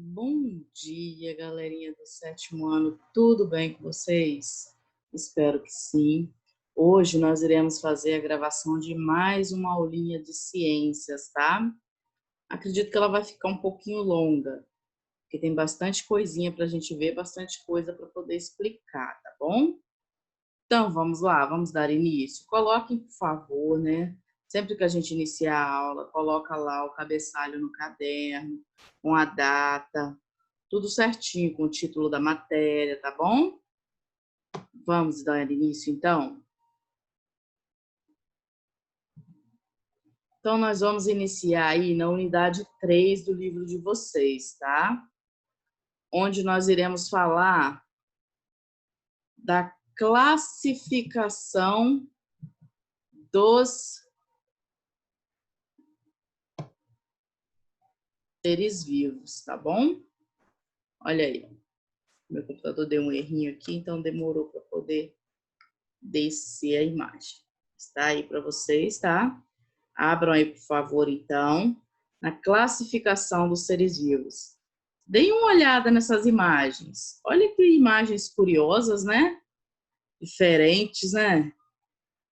Bom dia, galerinha do sétimo ano. Tudo bem com vocês? Espero que sim. Hoje nós iremos fazer a gravação de mais uma aulinha de ciências, tá? Acredito que ela vai ficar um pouquinho longa, porque tem bastante coisinha para a gente ver, bastante coisa para poder explicar, tá bom? Então, vamos lá, vamos dar início. Coloquem, por favor, né? Sempre que a gente iniciar a aula, coloca lá o cabeçalho no caderno, com a data, tudo certinho com o título da matéria, tá bom? Vamos dar início, então? Então, nós vamos iniciar aí na unidade 3 do livro de vocês, tá? Onde nós iremos falar da classificação dos seres vivos, tá bom? Olha aí, meu computador deu um errinho aqui, então demorou para poder descer a imagem. Está aí para vocês, tá? Abram aí, por favor, então, na classificação dos seres vivos. Deem uma olhada nessas imagens. Olha que imagens curiosas, né? Diferentes, né?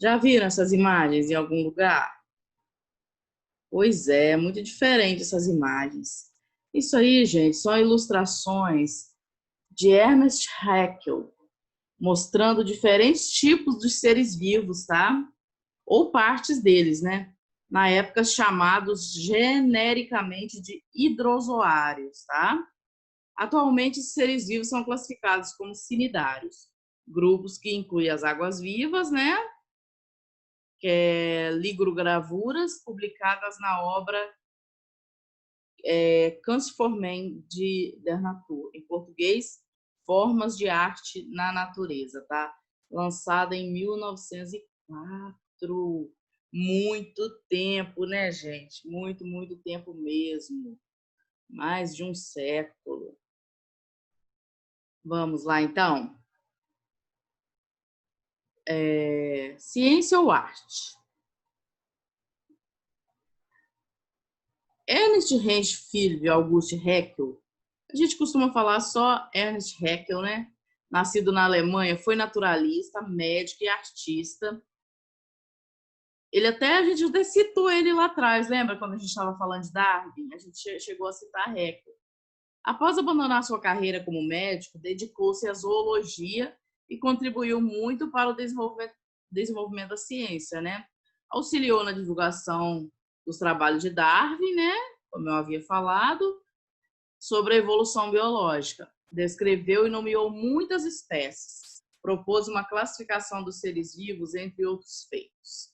Já viram essas imagens em algum lugar? Pois é, muito diferente essas imagens. Isso aí, gente, são ilustrações de Ernest Haeckel, mostrando diferentes tipos de seres vivos, tá? Ou partes deles, né? Na época chamados genericamente de hidrozoários, tá? Atualmente, os seres vivos são classificados como cnidários, grupos que incluem as águas vivas, né? Que é ligrogravuras, publicadas na obra Kunstformen der Natur, em português, Formas de Arte na Natureza, tá? Lançada em 1904. Muito tempo, né, gente? Muito, muito tempo mesmo. Mais de um século. Vamos lá, então. Ciência ou arte? Ernest Heinz Filho e August Haeckel, a gente costuma falar só Ernest Haeckel, né? Nascido na Alemanha, foi naturalista, médico e artista. A gente até citou ele lá atrás, lembra quando a gente estava falando de Darwin? A gente chegou a citar Haeckel. Após abandonar sua carreira como médico, dedicou-se à zoologia e contribuiu muito para o desenvolvimento da ciência, né? Auxiliou na divulgação dos trabalhos de Darwin, né? Como eu havia falado, sobre a evolução biológica. Descreveu e nomeou muitas espécies. Propôs uma classificação dos seres vivos, entre outros feitos.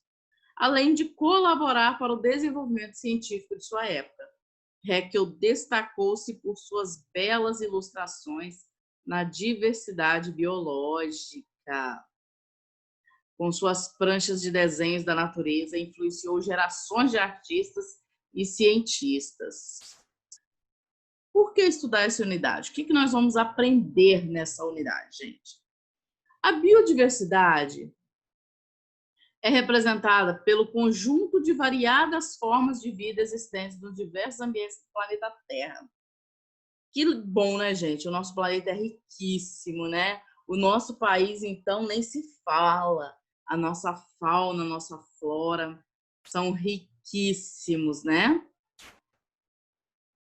Além de colaborar para o desenvolvimento científico de sua época. Haeckel destacou-se por suas belas ilustrações na diversidade biológica. Com suas pranchas de desenhos da natureza, influenciou gerações de artistas e cientistas. Por que estudar essa unidade? O que nós vamos aprender nessa unidade, gente? A biodiversidade é representada pelo conjunto de variadas formas de vida existentes nos diversos ambientes do planeta Terra. Que bom, né, gente? O nosso planeta é riquíssimo, né? O nosso país, então, nem se fala. A nossa fauna, a nossa flora são riquíssimos, né?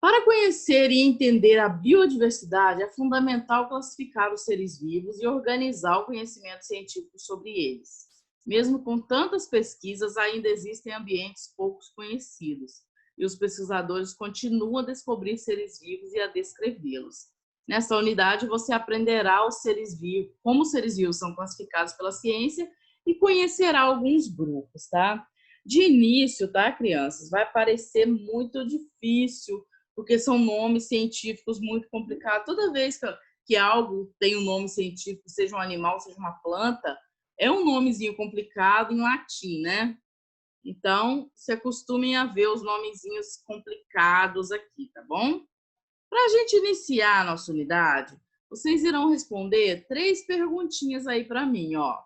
Para conhecer e entender a biodiversidade, é fundamental classificar os seres vivos e organizar o conhecimento científico sobre eles. Mesmo com tantas pesquisas, ainda existem ambientes poucos conhecidos, e os pesquisadores continuam a descobrir seres vivos e a descrevê-los. Nessa unidade, você aprenderá os seres vivos, como os seres vivos são classificados pela ciência e conhecerá alguns grupos, tá? De início, tá, crianças? Vai parecer muito difícil, porque são nomes científicos muito complicados. Toda vez que algo tem um nome científico, seja um animal, seja uma planta, é um nomezinho complicado em latim, né? Então, se acostumem a ver os nomezinhos complicados aqui, tá bom? Para a gente iniciar a nossa unidade, vocês irão responder 3 perguntinhas aí para mim, ó.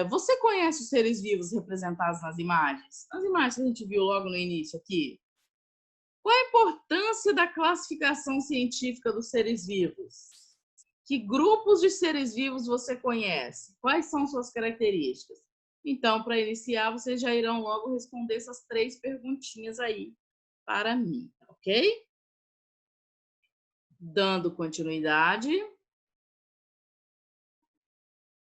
Você conhece os seres vivos representados nas imagens? As imagens que a gente viu logo no início aqui? Qual a importância da classificação científica dos seres vivos? Que grupos de seres vivos você conhece? Quais são suas características? Então, para iniciar, vocês já irão logo responder essas 3 perguntinhas aí para mim, ok? Dando continuidade.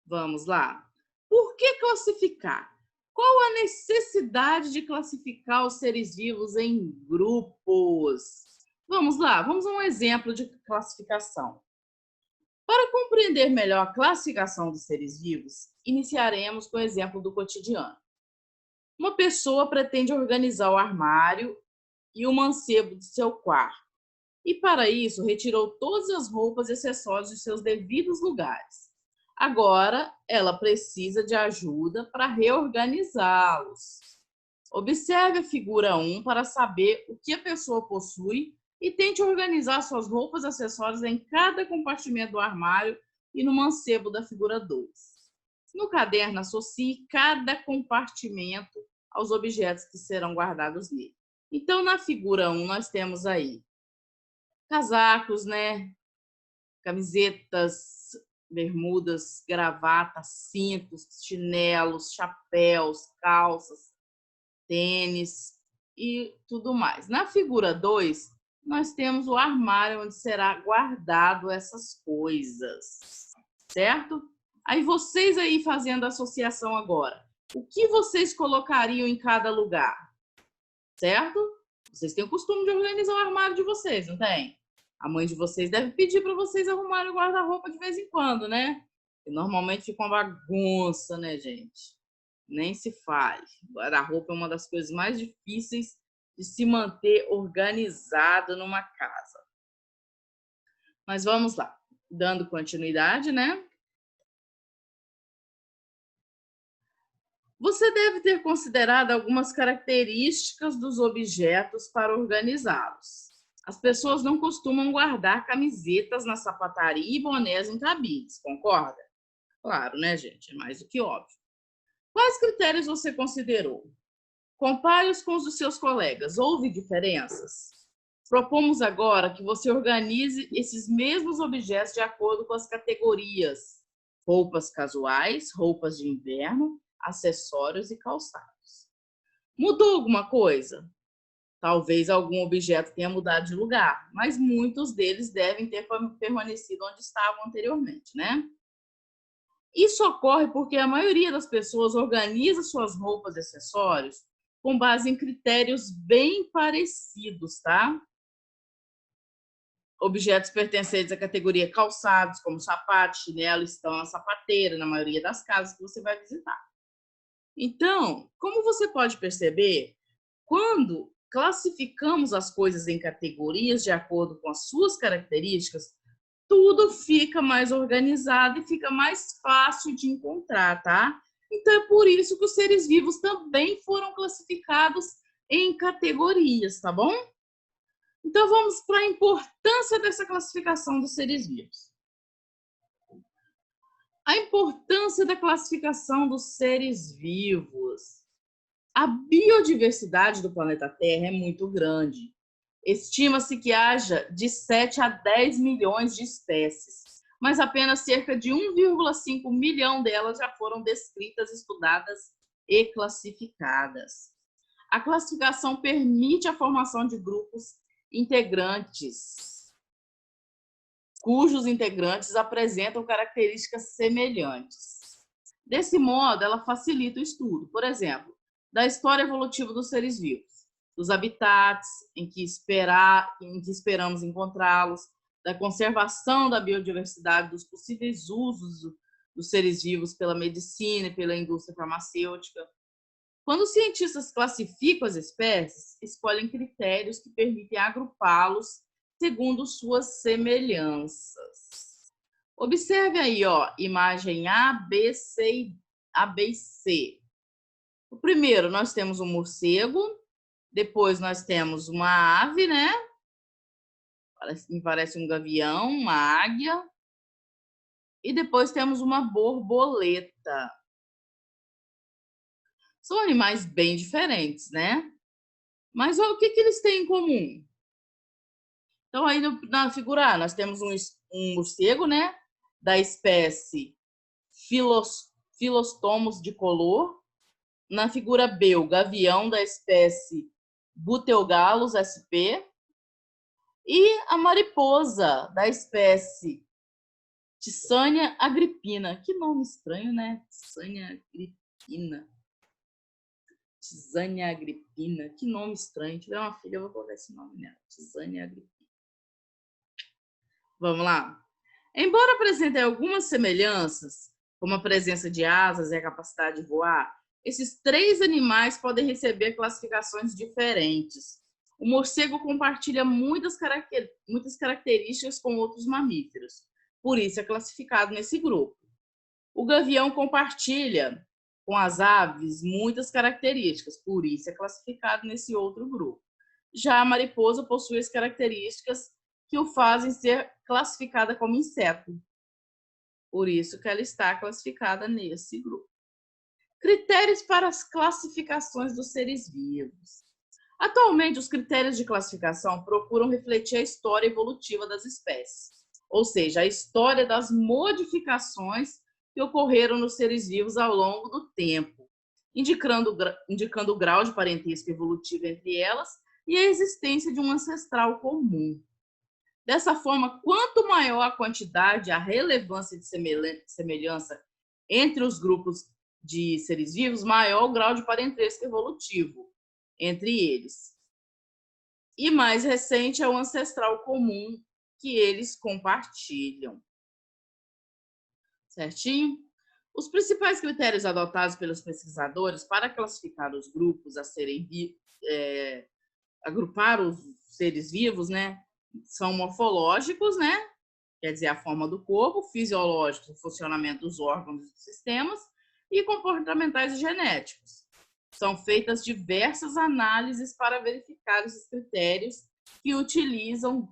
Vamos lá. Por que classificar? Qual a necessidade de classificar os seres vivos em grupos? Vamos lá, vamos a um exemplo de classificação. Para compreender melhor a classificação dos seres vivos, iniciaremos com o exemplo do cotidiano. Uma pessoa pretende organizar o armário e o mancebo de seu quarto, e para isso retirou todas as roupas e acessórios de seus devidos lugares. Agora, ela precisa de ajuda para reorganizá-los. Observe a figura 1 para saber o que a pessoa possui e tente organizar suas roupas e acessórios em cada compartimento do armário e no mancebo da figura 2. No caderno, associe cada compartimento aos objetos que serão guardados nele. Então, na figura 1, nós temos aí casacos, né? Camisetas, bermudas, gravatas, cintos, chinelos, chapéus, calças, tênis e tudo mais. Na figura 2, nós temos o armário onde será guardado essas coisas, certo? Aí vocês aí fazendo a associação agora, o que vocês colocariam em cada lugar, certo? Vocês têm o costume de organizar o armário de vocês, não tem? A mãe de vocês deve pedir para vocês arrumarem o guarda-roupa de vez em quando, né? E normalmente fica uma bagunça, né, gente? Nem se fale. Guarda-roupa é uma das coisas mais difíceis de se manter organizado numa casa. Mas vamos lá. Dando continuidade, né? Você deve ter considerado algumas características dos objetos para organizá-los. As pessoas não costumam guardar camisetas na sapataria e bonés em cabides, concorda? Claro, né, gente? É mais do que óbvio. Quais critérios você considerou? Compare-os com os dos seus colegas. Houve diferenças? Propomos agora que você organize esses mesmos objetos de acordo com as categorias: roupas casuais, roupas de inverno, acessórios e calçados. Mudou alguma coisa? Talvez algum objeto tenha mudado de lugar, mas muitos deles devem ter permanecido onde estavam anteriormente, né? Isso ocorre porque a maioria das pessoas organiza suas roupas e acessórios com base em critérios bem parecidos, tá? Objetos pertencentes à categoria calçados, como sapato, chinelo, estão na sapateira, na maioria das casas que você vai visitar. Então, como você pode perceber, quando classificamos as coisas em categorias de acordo com as suas características, tudo fica mais organizado e fica mais fácil de encontrar, tá? Então, é por isso que os seres vivos também foram classificados em categorias, tá bom? Então, vamos para a importância dessa classificação dos seres vivos. A importância da classificação dos seres vivos. A biodiversidade do planeta Terra é muito grande. Estima-se que haja de 7 a 10 milhões de espécies, mas apenas cerca de 1,5 milhão delas já foram descritas, estudadas e classificadas. A classificação permite a formação de grupos integrantes, cujos integrantes apresentam características semelhantes. Desse modo, ela facilita o estudo, por exemplo, da história evolutiva dos seres vivos, dos habitats em que esperamos encontrá-los, da conservação da biodiversidade, dos possíveis usos dos seres vivos pela medicina e pela indústria farmacêutica. Quando os cientistas classificam as espécies, escolhem critérios que permitem agrupá-los segundo suas semelhanças. Observe aí, ó, imagem A, B, C, A, B e C. O primeiro, nós temos um morcego, depois nós temos uma ave, né? Me parece um gavião, uma águia. E depois temos uma borboleta. São animais bem diferentes, né? Mas olha, o que eles têm em comum? Então, aí na figura A, nós temos um morcego, né? Da espécie Philostomos de color. Na figura B, o gavião da espécie Buteogalus sp. E a mariposa da espécie Thysania agrippina. Que nome estranho, né? Thysania agrippina. Thysania agrippina. Que nome estranho. Se tiver uma filha, eu vou colocar esse nome nela. Thysania agrippina. Vamos lá. Embora apresentem algumas semelhanças, como a presença de asas e a capacidade de voar, esses três animais podem receber classificações diferentes. O morcego compartilha muitas características com outros mamíferos, por isso é classificado nesse grupo. O gavião compartilha com as aves muitas características, por isso é classificado nesse outro grupo. Já a mariposa possui as características que o fazem ser classificada como inseto. Por isso que ela está classificada nesse grupo. Critérios para as classificações dos seres vivos. Atualmente, os critérios de classificação procuram refletir a história evolutiva das espécies, ou seja, a história das modificações que ocorreram nos seres vivos ao longo do tempo, indicando o grau de parentesco evolutivo entre elas e a existência de um ancestral comum. Dessa forma, quanto maior a quantidade, a relevância de semelhança entre os grupos de seres vivos, maior o grau de parentesco evolutivo entre eles. E mais recente é o ancestral comum que eles compartilham. Certinho? Os principais critérios adotados pelos pesquisadores para classificar os grupos a serem agrupar os seres vivos, né, são morfológicos, né, quer dizer, a forma do corpo, fisiológicos, o funcionamento dos órgãos e dos sistemas, e comportamentais e genéticos. São feitas diversas análises para verificar esses critérios que utilizam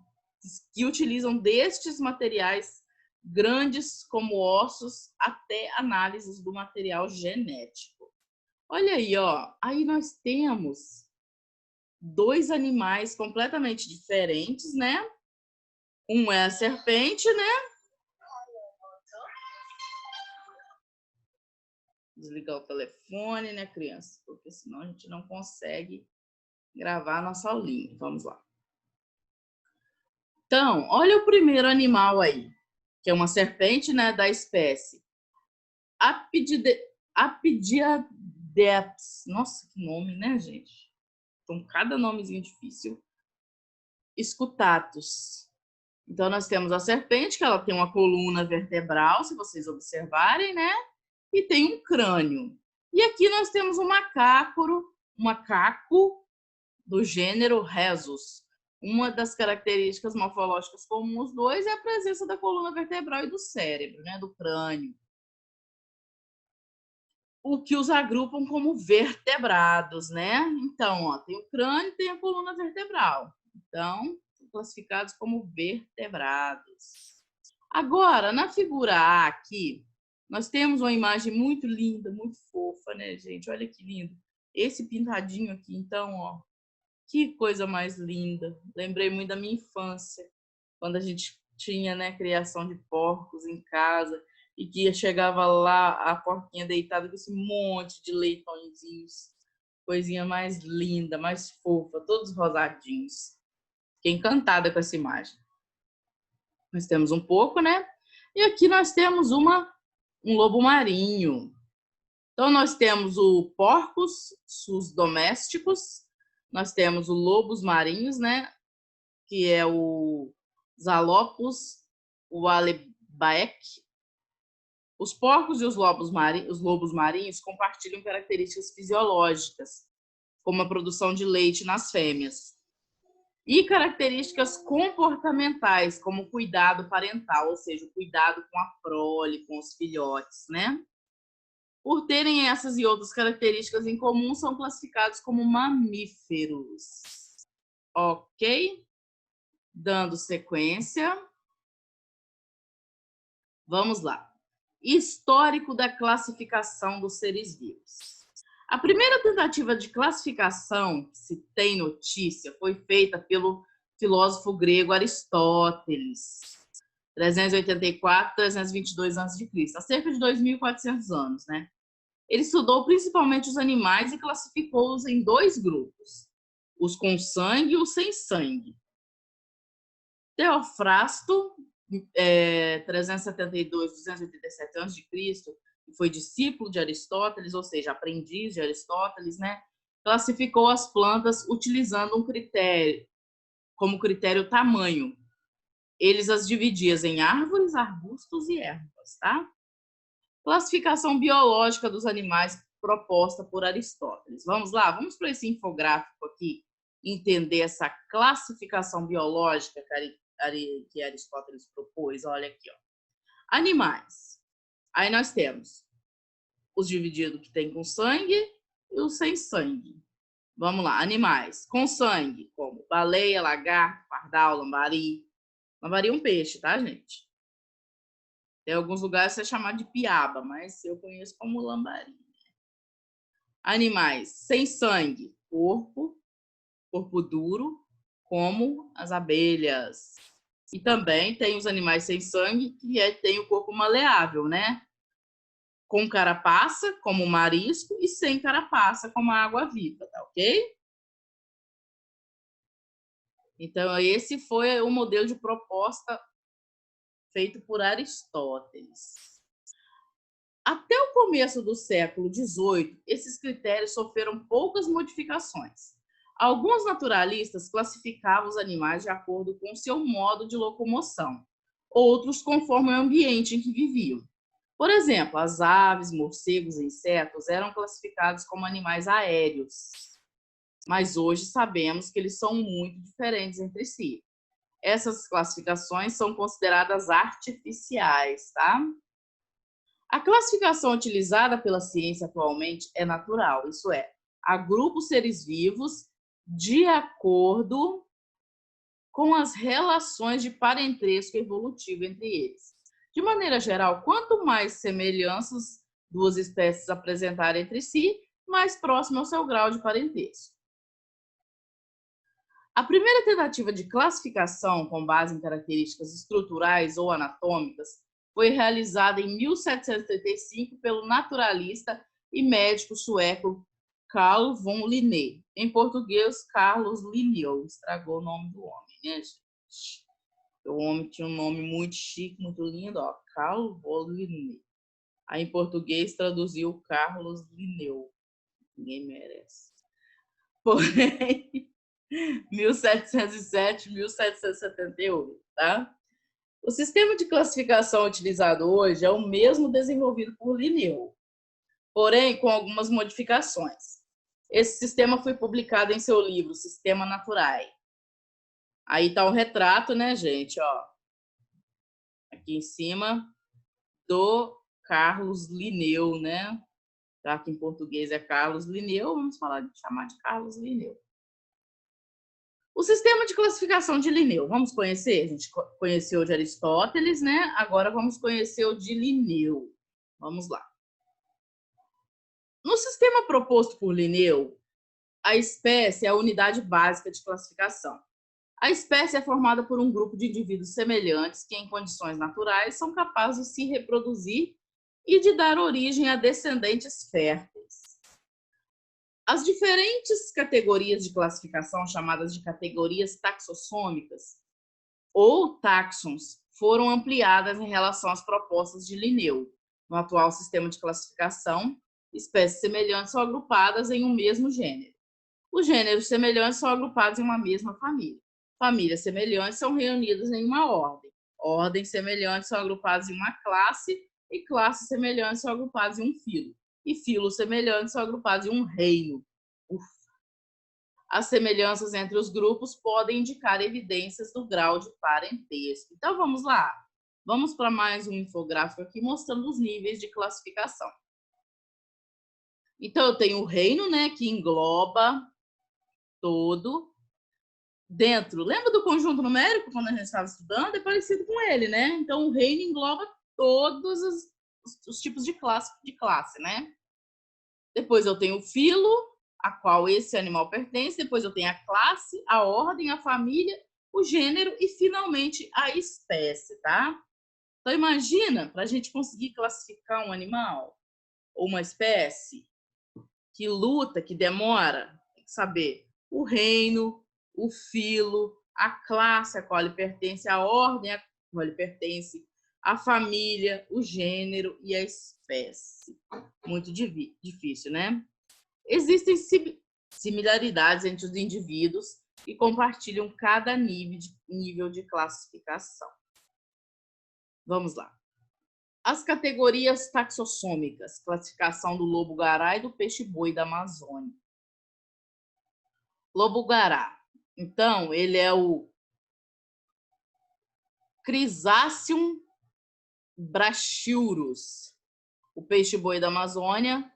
destes materiais grandes como ossos até análises do material genético. Olha aí, ó, aí nós temos dois animais completamente diferentes, né? Um é a serpente, né? Desligar o telefone, né, criança? Porque senão a gente não consegue gravar a nossa aulinha. Vamos lá. Então, olha o primeiro animal aí, que é uma serpente, né, da espécie Apidiodeps. Nossa, que nome, né, gente? Então, cada nomezinho difícil. Scutatus. Então, nós temos a serpente, que ela tem uma coluna vertebral, se vocês observarem, né? E tem um crânio. E aqui nós temos um macaco do gênero Rhesus. Uma das características morfológicas comuns dos dois é a presença da coluna vertebral e do cérebro, né? Do crânio. O que os agrupam como vertebrados, né? Então, ó, tem o crânio e tem a coluna vertebral. Então, classificados como vertebrados. Agora, na figura A aqui, nós temos uma imagem muito linda, muito fofa, né, gente? Olha que lindo. Esse pintadinho aqui, então, ó, que coisa mais linda. Lembrei muito da minha infância, quando a gente tinha, né, criação de porcos em casa e que chegava lá a porquinha deitada com esse monte de leitõezinhos. Coisinha mais linda, mais fofa, todos rosadinhos. Fiquei encantada com essa imagem. Nós temos um porco, né? E aqui nós temos um lobo marinho. Então, nós temos o porcos, os domésticos, nós temos o lobos marinhos, né? Que é o Zalopus, o Alebaek. Os porcos e os lobos marinhos compartilham características fisiológicas, como a produção de leite nas fêmeas, e características comportamentais, como o cuidado parental, ou seja, o cuidado com a prole, com os filhotes, né? Por terem essas e outras características em comum, são classificados como mamíferos. Ok? Dando sequência. Vamos lá. Histórico da classificação dos seres vivos. A primeira tentativa de classificação que se tem notícia foi feita pelo filósofo grego Aristóteles, 384, 322 a.C., há cerca de 2.400 anos, né? Ele estudou principalmente os animais e classificou-os em dois grupos, os com sangue e os sem sangue. Teofrasto, 372, 287 a.C., que foi discípulo de Aristóteles, ou seja, aprendiz de Aristóteles, né? Classificou as plantas utilizando um critério, como critério tamanho. Eles as dividiam em árvores, arbustos e ervas, tá? Classificação biológica dos animais proposta por Aristóteles. Vamos lá, vamos para esse infográfico aqui, entender essa classificação biológica que Aristóteles propôs. Olha aqui, ó. Animais. Aí nós temos os divididos que tem com sangue e os sem sangue. Vamos lá, animais com sangue, como baleia, lagarto, pardal, lambari. Lambari é um peixe, tá, gente? Em alguns lugares você chama de piaba, mas eu conheço como lambari. Animais sem sangue, corpo duro, como as abelhas. E também tem os animais sem sangue, que tem o corpo maleável, né? Com carapaça, como o marisco, e sem carapaça, como a água-viva, tá ok? Então, esse foi o modelo de proposta feito por Aristóteles. Até o começo do século XVIII, esses critérios sofreram poucas modificações. Alguns naturalistas classificavam os animais de acordo com seu modo de locomoção, outros conforme o ambiente em que viviam. Por exemplo, as aves, morcegos e insetos eram classificados como animais aéreos, mas hoje sabemos que eles são muito diferentes entre si. Essas classificações são consideradas artificiais, tá? A classificação utilizada pela ciência atualmente é natural, isso é, agrupa os seres vivos de acordo com as relações de parentesco evolutivo entre eles. De maneira geral, quanto mais semelhanças duas espécies apresentarem entre si, mais próximo é o seu grau de parentesco. A primeira tentativa de classificação com base em características estruturais ou anatômicas foi realizada em 1735 pelo naturalista e médico sueco Carl von Linné. Em português, Carlos Linneu. Estragou o nome do homem, né, gente? O homem tinha um nome muito chique, muito lindo, ó, Carl von Linné. Aí, em português, traduziu Carlos Linneu. Ninguém merece. Porém, 1707, 1778, tá? O sistema de classificação utilizado hoje é o mesmo desenvolvido por Linneu, porém com algumas modificações. Esse sistema foi publicado em seu livro Sistema Naturae. Aí está o retrato, né, gente? Ó, aqui em cima do Carlos Linneu, né? Já que em português é Carlos Linneu, vamos chamar de Carlos Linneu. O sistema de classificação de Linneu, vamos conhecer? A gente conheceu o de Aristóteles, né? Agora vamos conhecer o de Linneu. Vamos lá. No sistema proposto por Linneu, a espécie é a unidade básica de classificação. A espécie é formada por um grupo de indivíduos semelhantes que, em condições naturais, são capazes de se reproduzir e de dar origem a descendentes férteis. As diferentes categorias de classificação, chamadas de categorias taxossômicas ou táxons, foram ampliadas em relação às propostas de Linneu. No atual sistema de classificação, espécies semelhantes são agrupadas em um mesmo gênero. Os gêneros semelhantes são agrupados em uma mesma família. Famílias semelhantes são reunidas em uma ordem. Ordens semelhantes são agrupadas em uma classe e classes semelhantes são agrupadas em um filo. E filos semelhantes são agrupados em um reino. Ufa. As semelhanças entre os grupos podem indicar evidências do grau de parentesco. Então, vamos lá. Vamos para mais um infográfico aqui mostrando os níveis de classificação. Então, eu tenho o reino, né, que engloba todo dentro. Lembra do conjunto numérico quando a gente estava estudando? É parecido com ele, né? Então, o reino engloba todos os tipos de classe, né? Depois eu tenho o filo, a qual esse animal pertence. Depois eu tenho a classe, a ordem, a família, o gênero e, finalmente, a espécie, tá? Então, imagina, para a gente conseguir classificar um animal ou uma espécie que luta, que demora, tem que saber o reino, o filo, a classe a qual ele pertence, a ordem a qual ele pertence, a família, o gênero e a espécie. Muito difícil, né? Existem similaridades entre os indivíduos e compartilham cada nível de classificação. Vamos lá. As categorias taxossômicas, classificação do lobo-guará e do peixe-boi da Amazônia. Lobo-guará. Então, ele é o Chrysacium brachyurus. O peixe-boi da Amazônia,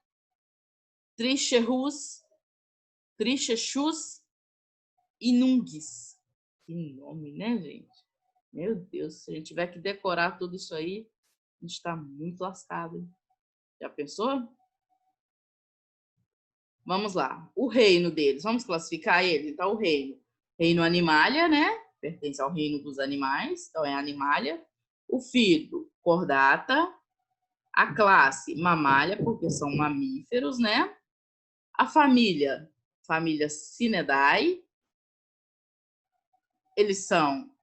Trichechus inunguis. Que nome, né, gente? Meu Deus, se a gente tiver que decorar tudo isso aí, a gente está muito lascado, hein? Já pensou? Vamos lá. O reino deles, vamos classificar eles? Então, o reino. Reino Animalia, né? Pertence ao reino dos animais, então é Animalia. O filo, Chordata. A classe, Mammalia, porque são mamíferos, né? A família, família Cinedae. Eles são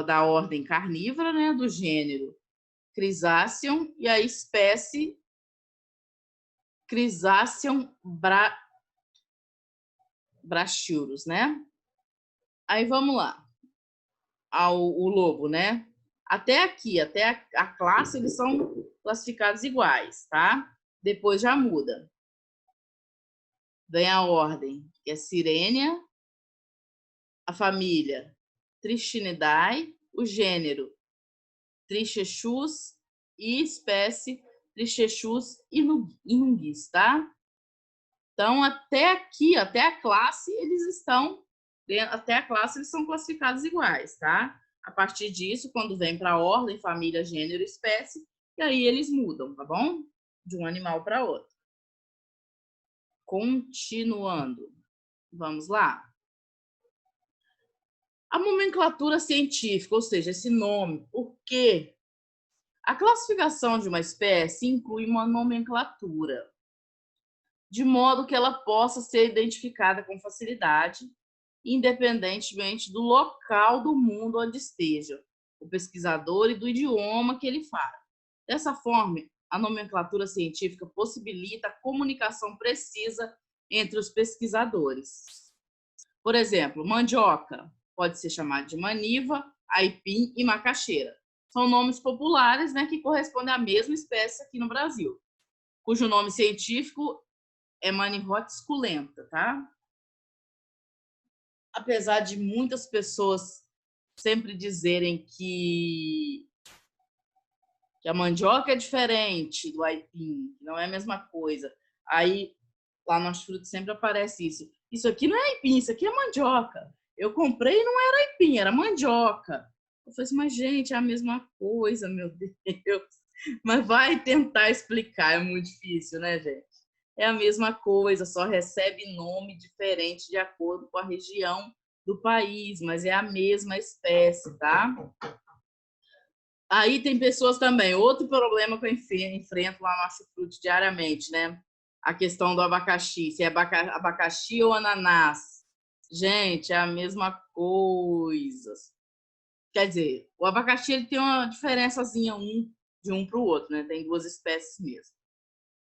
da ordem carnívora, né? Do gênero Chrysacium, e a espécie Chrysacium brachyurus, né? Aí vamos lá. O lobo, né? Até aqui, até a classe, eles são classificados iguais, tá? Depois já muda. Vem a ordem, que é Sirenia, a família Trichinidae, o gênero Trichechus e espécie Trichechus inunguis, tá? Então, até aqui, até a classe, eles são classificados iguais, tá? A partir disso, quando vem para a ordem, família, gênero, espécie, e aí eles mudam, tá bom? De um animal para outro. Continuando. Vamos lá. A nomenclatura científica, ou seja, esse nome, por quê? A classificação de uma espécie inclui uma nomenclatura, de modo que ela possa ser identificada com facilidade, independentemente do local do mundo onde esteja o pesquisador e do idioma que ele fala. Dessa forma, a nomenclatura científica possibilita a comunicação precisa entre os pesquisadores. Por exemplo, mandioca pode ser chamada de maniva, aipim e macaxeira. São nomes populares, né, que correspondem à mesma espécie aqui no Brasil, cujo nome científico é Manihot suculenta, tá? Apesar de muitas pessoas sempre dizerem que a mandioca é diferente do aipim, que não é a mesma coisa. Aí, lá no Hortifruti sempre aparece isso. Isso aqui não é aipim, isso aqui é mandioca. Eu comprei e não era aipim, era mandioca. Eu falei assim, mas gente, é a mesma coisa, meu Deus. Mas vai tentar explicar, é muito difícil, né, gente? É a mesma coisa, só recebe nome diferente de acordo com a região do país, mas é a mesma espécie, tá? Aí tem pessoas também, outro problema que eu enfrento lá no Hortifruti diariamente, né? A questão do abacaxi, se é abacaxi ou ananás. Gente, é a mesma coisa. Quer dizer, o abacaxi ele tem uma diferençazinha de um para o outro, né? Tem duas espécies mesmo.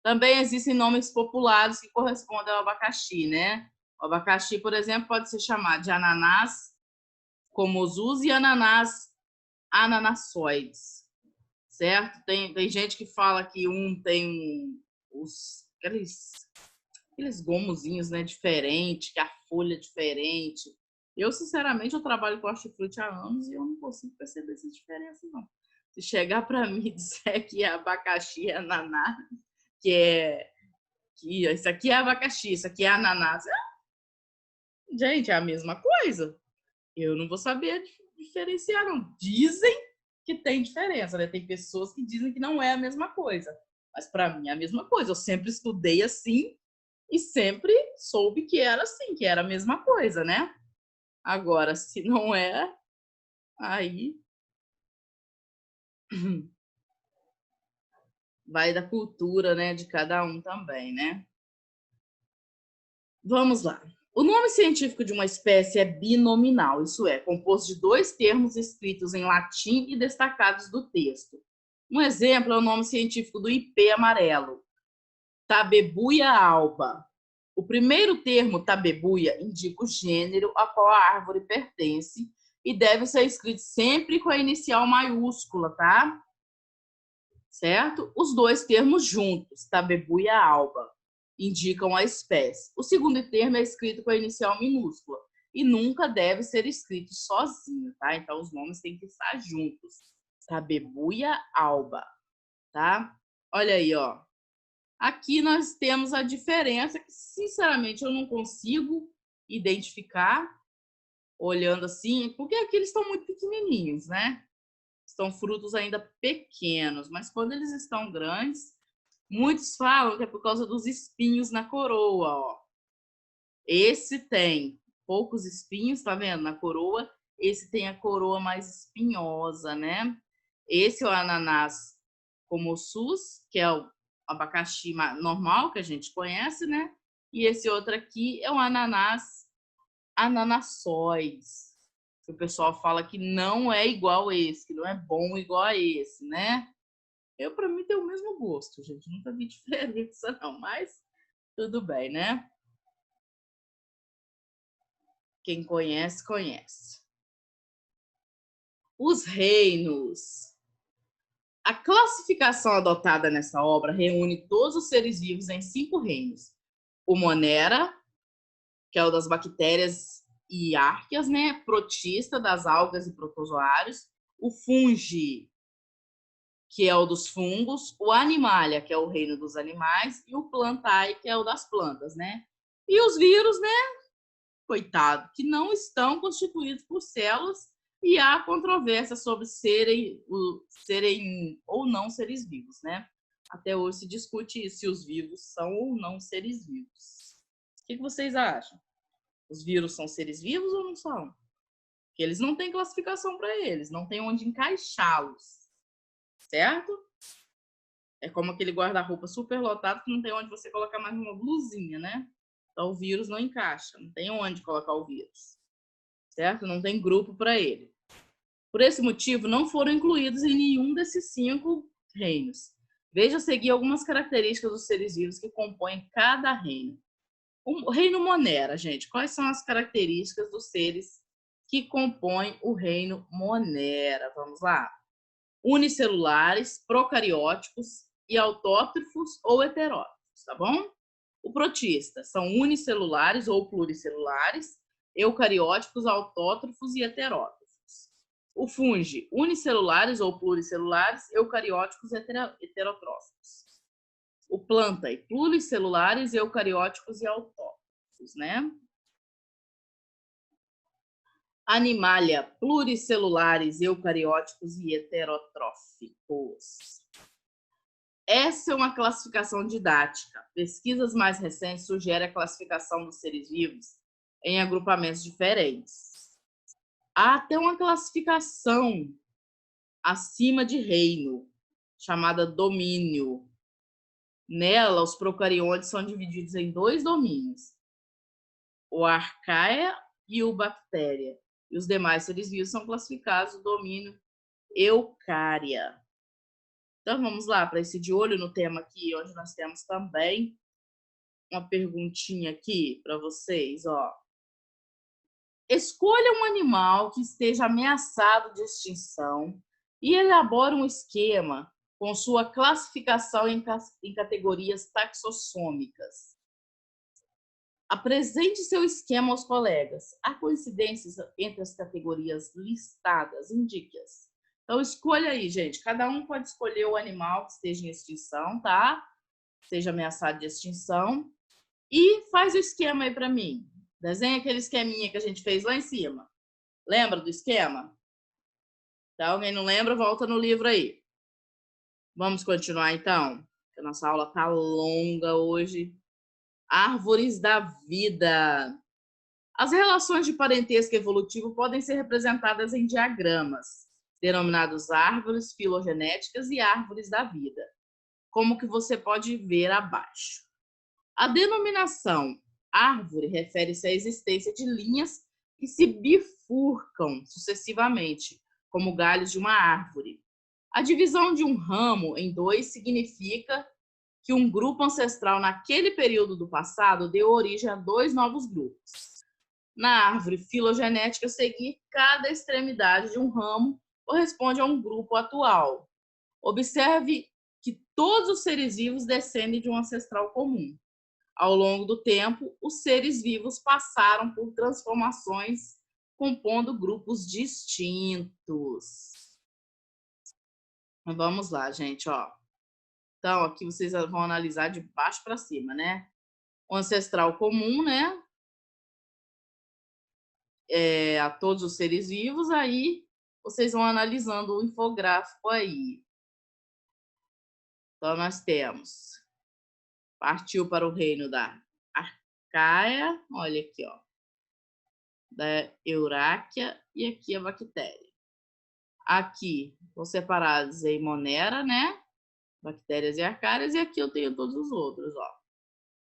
Também existem nomes populares que correspondem ao abacaxi, né? O abacaxi, por exemplo, pode ser chamado de ananás comosus e ananás ananassoides, certo? Tem gente que fala que um tem aqueles gomozinhos, né, diferente, que a folha é diferente. Eu, sinceramente, eu trabalho com hortifruti há anos e eu não consigo perceber essas diferenças, não. Se chegar para mim e disser que é abacaxi e ananás, que isso aqui é abacaxi, isso aqui é ananás, gente, é a mesma coisa. Eu não vou saber diferenciar, não. Dizem que tem diferença, né? Tem pessoas que dizem que não é a mesma coisa. Mas para mim é a mesma coisa. Eu sempre estudei assim e sempre soube que era assim, que era a mesma coisa, né? Agora, se não é, aí vai da cultura, né, de cada um também, né? Vamos lá. O nome científico de uma espécie é binominal, isso é, composto de dois termos escritos em latim e destacados do texto. Um exemplo é o nome científico do ipê amarelo, Tabebuia alba. O primeiro termo, tabebuia, indica o gênero a qual a árvore pertence e deve ser escrito sempre com a inicial maiúscula, tá? Certo? Os dois termos juntos, tabebuia alba, indicam a espécie. O segundo termo é escrito com a inicial minúscula e nunca deve ser escrito sozinho, tá? Então os nomes têm que estar juntos. Tabebuia alba, tá? Olha aí, ó. Aqui nós temos a diferença que, sinceramente, eu não consigo identificar olhando assim, porque aqui eles estão muito pequenininhos, né? Estão frutos ainda pequenos, mas quando eles estão grandes, muitos falam que é por causa dos espinhos na coroa, ó. Esse tem poucos espinhos, tá vendo? Na coroa, esse tem a coroa mais espinhosa, né? Esse é o ananás comossus, que é o abacaxi normal que a gente conhece, né? E esse outro aqui é o ananás ananaçóis. O pessoal fala que não é igual a esse, que não é bom igual a esse, né? Eu, para mim, tem o mesmo gosto, gente. Nunca vi diferença, não, mas tudo bem, né? Quem conhece, conhece. Os reinos. A classificação adotada nessa obra reúne todos os seres vivos em 5 reinos. O Monera, que é o das bactérias e árqueas, né? Protista, das algas e protozoários. O Fungi, que é o dos fungos. O Animalia, que é o reino dos animais. E o Plantae, que é o das plantas, né? E os vírus, né? Coitado, que não estão constituídos por células e há controvérsia sobre serem ou não seres vivos, né? Até hoje se discute se os vivos são ou não seres vivos. O que vocês acham? Os vírus são seres vivos ou não são? Porque eles não têm classificação para eles, não tem onde encaixá-los, certo? É como aquele guarda-roupa super lotado que não tem onde você colocar mais uma blusinha, né? Então o vírus não encaixa, não tem onde colocar o vírus, certo? Não tem grupo para ele. Por esse motivo, não foram incluídos em nenhum desses 5 reinos. Veja a seguir algumas características dos seres vivos que compõem cada reino. O reino Monera, gente, quais são as características dos seres que compõem o reino Monera? Vamos lá. Unicelulares, procarióticos e autótrofos ou heterótrofos, tá bom? O protista são unicelulares ou pluricelulares, eucarióticos, autótrofos e heterótrofos. O fungi, unicelulares ou pluricelulares, eucarióticos e heterotróficos. O plantae, pluricelulares, eucarióticos e autótrofos, né? Animalia, pluricelulares, eucarióticos e heterotróficos. Essa é uma classificação didática. Pesquisas mais recentes sugerem a classificação dos seres vivos em agrupamentos diferentes. Há até uma classificação acima de reino, chamada domínio. Nela, os procariontes são divididos em 2 domínios, o arcaia e o bactéria. E os demais seres vivos são classificados no domínio eucária. Então, vamos lá, para esse de olho no tema aqui, onde nós temos também uma perguntinha aqui para vocês, ó. Escolha um animal que esteja ameaçado de extinção e elabore um esquema com sua classificação em categorias taxossômicas. Apresente seu esquema aos colegas. Há coincidências entre as categorias listadas? Indique-as. Então, escolha aí, gente. Cada um pode escolher o animal que esteja em extinção, tá? Seja ameaçado de extinção. E faz o esquema aí para mim. Desenha aquele esqueminha que a gente fez lá em cima. Lembra do esquema? Então, alguém não lembra, volta no livro aí. Vamos continuar, então. A nossa aula tá longa hoje. Árvores da vida. As relações de parentesco evolutivo podem ser representadas em diagramas, denominados árvores filogenéticas e árvores da vida, como que você pode ver abaixo. A denominação árvore refere-se à existência de linhas que se bifurcam sucessivamente, como galhos de uma árvore. A divisão de um ramo em dois significa que um grupo ancestral naquele período do passado deu origem a dois novos grupos. Na árvore filogenética, seguir cada extremidade de um ramo corresponde a um grupo atual. Observe que todos os seres vivos descendem de um ancestral comum. Ao longo do tempo, os seres vivos passaram por transformações, compondo grupos distintos. Vamos lá, gente, ó. Então, aqui vocês vão analisar de baixo para cima, né? O ancestral comum, né? A todos os seres vivos, aí vocês vão analisando o infográfico aí. Então, nós temos, partiu para o reino da Arcaia, olha aqui, ó, da Euráquia, e aqui a bactéria. Aqui, estão separados em Monera, né? Bactérias e arcárias, e aqui eu tenho todos os outros, ó.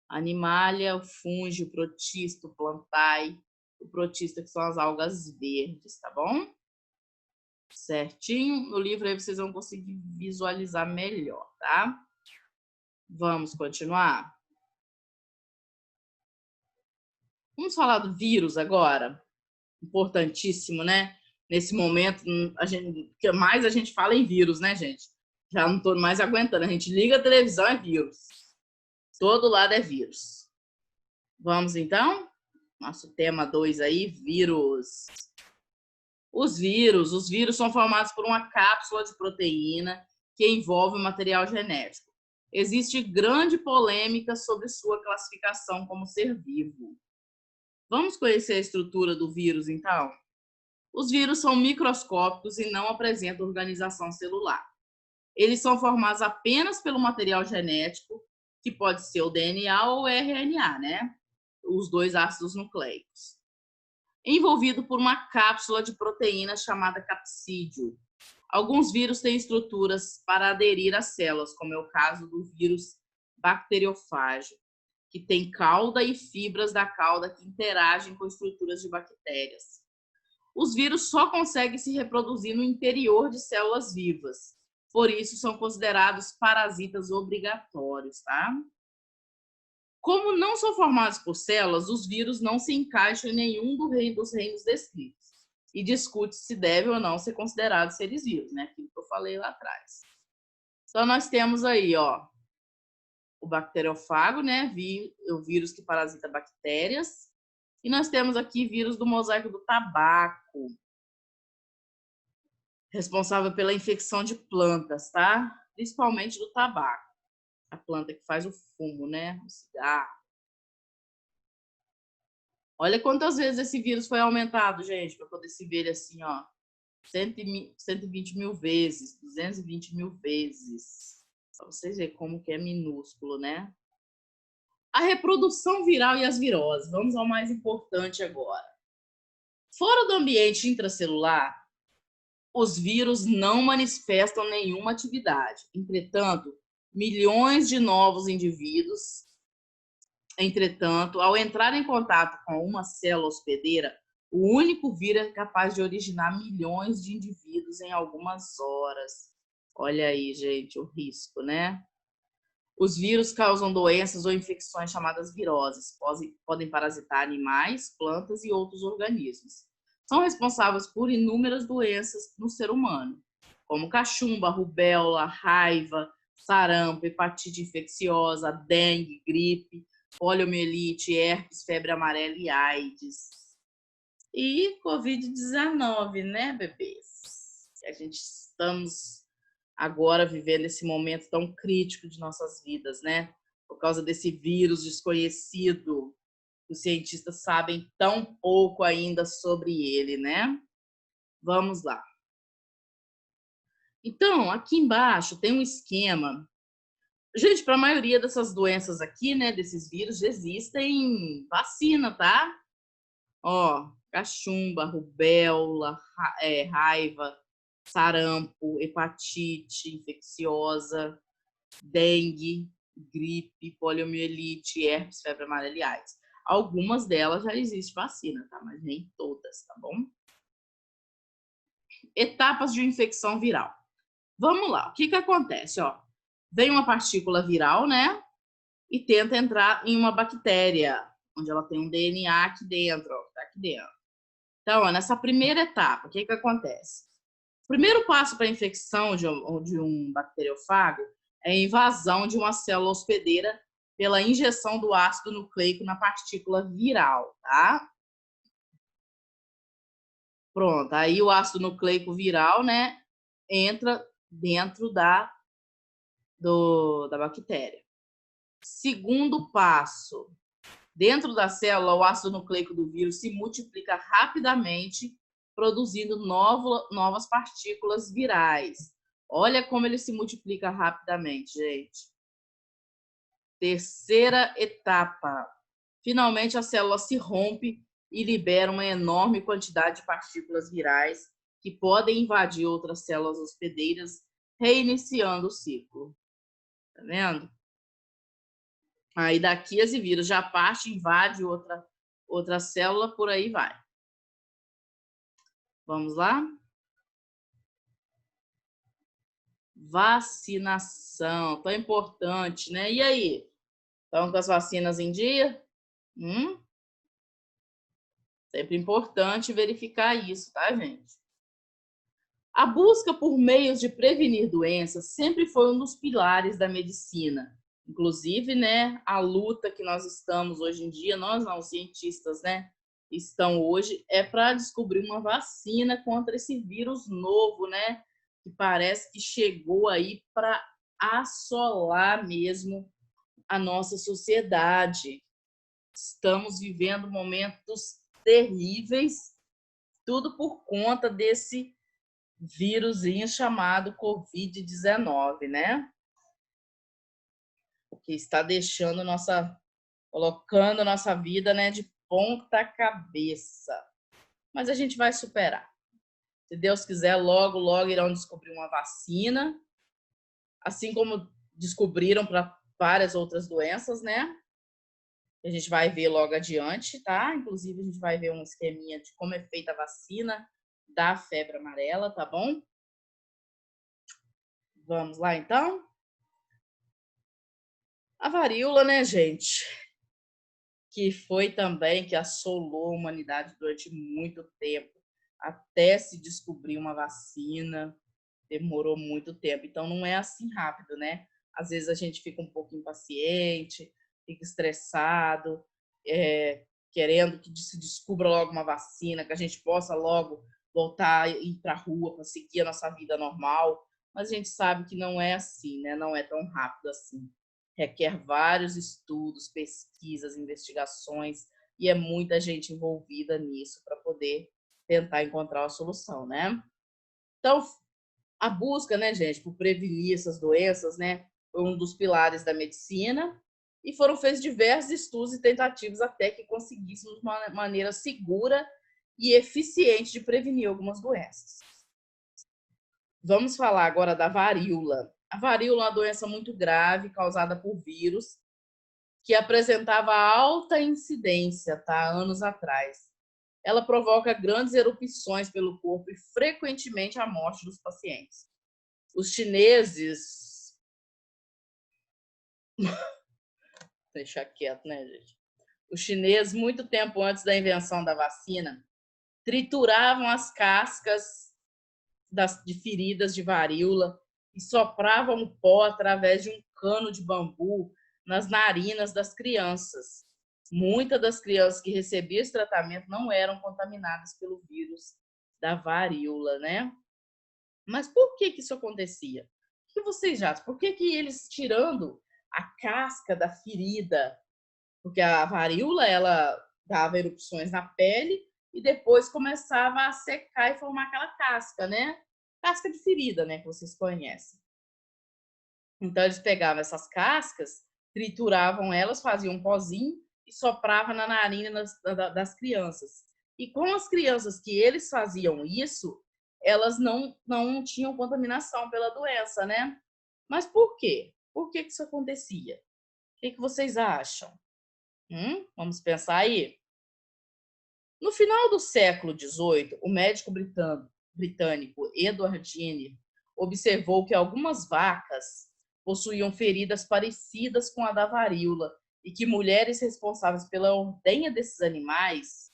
Animalia, o fungo, o protista, o plantae, o protista, que são as algas verdes, tá bom? Certinho. No livro aí vocês vão conseguir visualizar melhor, tá? Vamos continuar? Vamos falar do vírus agora. Importantíssimo, né? Nesse momento, que mais a gente fala em vírus, né, gente? Já não estou mais aguentando. A gente liga a televisão, é vírus. Todo lado é vírus. Vamos, então? Nosso tema 2 aí, vírus. Os vírus são formados por uma cápsula de proteína que envolve o material genético. Existe grande polêmica sobre sua classificação como ser vivo. Vamos conhecer a estrutura do vírus, então? Os vírus são microscópicos e não apresentam organização celular. Eles são formados apenas pelo material genético, que pode ser o DNA ou o RNA, né? Os dois ácidos nucleicos. Envolvido por uma cápsula de proteína chamada capsídeo. Alguns vírus têm estruturas para aderir às células, como é o caso do vírus bacteriofágico, que tem cauda e fibras da cauda que interagem com estruturas de bactérias. Os vírus só conseguem se reproduzir no interior de células vivas, por isso são considerados parasitas obrigatórios, tá? Como não são formados por células, os vírus não se encaixam em nenhum dos reinos descritos e discute se deve ou não ser considerados seres vivos, né? Aquilo que eu falei lá atrás. Então, nós temos aí, ó, o bacteriófago, né? O vírus que parasita bactérias. E nós temos aqui vírus do mosaico do tabaco, responsável pela infecção de plantas, tá? Principalmente do tabaco, a planta que faz o fumo, né? O cigarro. Olha quantas vezes esse vírus foi aumentado, gente, para poder se ver assim, ó. 120 mil vezes, 220 mil vezes. Para vocês verem como que é minúsculo, né? A reprodução viral e as viroses. Vamos ao mais importante agora. Fora do ambiente intracelular, os vírus não manifestam nenhuma atividade. Entretanto, milhões de novos indivíduos, ao entrar em contato com uma célula hospedeira, o único vírus é capaz de originar milhões de indivíduos em algumas horas. Olha aí, gente, o risco, né? Os vírus causam doenças ou infecções chamadas viroses. Podem parasitar animais, plantas e outros organismos. São responsáveis por inúmeras doenças no ser humano, como cachumba, rubéola, raiva, sarampo, hepatite infecciosa, dengue, gripe, poliomielite, herpes, febre amarela e AIDS. E Covid-19, né, bebês? A gente estamos agora vivendo esse momento tão crítico de nossas vidas, né? Por causa desse vírus desconhecido, os cientistas sabem tão pouco ainda sobre ele, né? Vamos lá. Então, aqui embaixo tem um esquema Gente, para a maioria dessas doenças aqui, né, desses vírus, existem vacina, tá? Ó, cachumba, rubéola, raiva, sarampo, hepatite infecciosa, dengue, gripe, poliomielite, herpes, febre amarela e AIDS. Algumas delas já existe vacina, tá? Mas nem todas, tá bom? Etapas de infecção viral. Vamos lá, o que acontece? Ó, vem uma partícula viral, né? E tenta entrar em uma bactéria, onde ela tem um DNA aqui dentro, ó, tá aqui dentro. Então, ó, nessa primeira etapa, o que acontece? O primeiro passo para a infecção de um bacteriófago é a invasão de uma célula hospedeira pela injeção do ácido nucleico na partícula viral, tá? Pronto, aí o ácido nucleico viral, né, entra dentro da bactéria. Segundo passo, dentro da célula, o ácido nucleico do vírus se multiplica rapidamente, produzindo novas partículas virais. Olha como ele se multiplica rapidamente, gente. Terceira etapa. Finalmente, a célula se rompe e libera uma enorme quantidade de partículas virais que podem invadir outras células hospedeiras, reiniciando o ciclo. Tá vendo? Aí daqui esse vírus já parte, invade outra célula, por aí vai. Vamos lá? Vacinação, tão importante, né? E aí? Estão com as vacinas em dia? Sempre importante verificar isso, tá, gente? A busca por meios de prevenir doenças sempre foi um dos pilares da medicina. Inclusive, né, a luta que nós estamos hoje em dia, nós não, os cientistas, né, estão hoje, é para descobrir uma vacina contra esse vírus novo, né, que parece que chegou aí para assolar mesmo a nossa sociedade. Estamos vivendo momentos terríveis, tudo por conta desse vírusinho chamado Covid-19, né? O que está colocando nossa vida, né, de ponta cabeça. Mas a gente vai superar. Se Deus quiser, logo, logo irão descobrir uma vacina, assim como descobriram para várias outras doenças, né? A gente vai ver logo adiante, tá? Inclusive, a gente vai ver um esqueminha de como é feita a vacina da febre amarela, tá bom? Vamos lá, então? A varíola, né, gente? Que foi também que assolou a humanidade durante muito tempo, até se descobrir uma vacina, demorou muito tempo. Então, não é assim rápido, né? Às vezes a gente fica um pouco impaciente, fica estressado, querendo que se descubra logo uma vacina, que a gente possa logo voltar a ir para a rua para seguir a nossa vida normal. Mas a gente sabe que não é assim, né? Não é tão rápido assim. Requer vários estudos, pesquisas, investigações, e é muita gente envolvida nisso para poder tentar encontrar uma solução, né? Então, a busca, né, gente, por prevenir essas doenças, né, foi um dos pilares da medicina, e foram feitos diversos estudos e tentativas até que conseguíssemos uma maneira segura e eficiente de prevenir algumas doenças. Vamos falar agora da varíola. A varíola é uma doença muito grave causada por vírus que apresentava alta incidência, tá, anos atrás. Ela provoca grandes erupções pelo corpo e frequentemente a morte dos pacientes. Os chineses, deixar quieto, né, gente? Os chineses, muito tempo antes da invenção da vacina, trituravam as cascas de feridas de varíola e sopravam o pó através de um cano de bambu nas narinas das crianças. Muitas das crianças que recebiam esse tratamento não eram contaminadas pelo vírus da varíola, né? Mas por que isso acontecia? O que vocês acham? Por que eles, tirando a casca da ferida, porque a varíola ela dava erupções na pele e depois começava a secar e formar aquela casca, né? Casca de ferida, né, que vocês conhecem. Então, eles pegavam essas cascas, trituravam elas, faziam um pozinho e sopravam na narina das crianças. E com as crianças que eles faziam isso, elas não tinham contaminação pela doença, né? Mas por quê? Por que isso acontecia? O que vocês acham? Vamos pensar aí. No final do século XVIII, o médico britânico Edward Jenner observou que algumas vacas possuíam feridas parecidas com a da varíola e que mulheres responsáveis pela ordenha desses animais,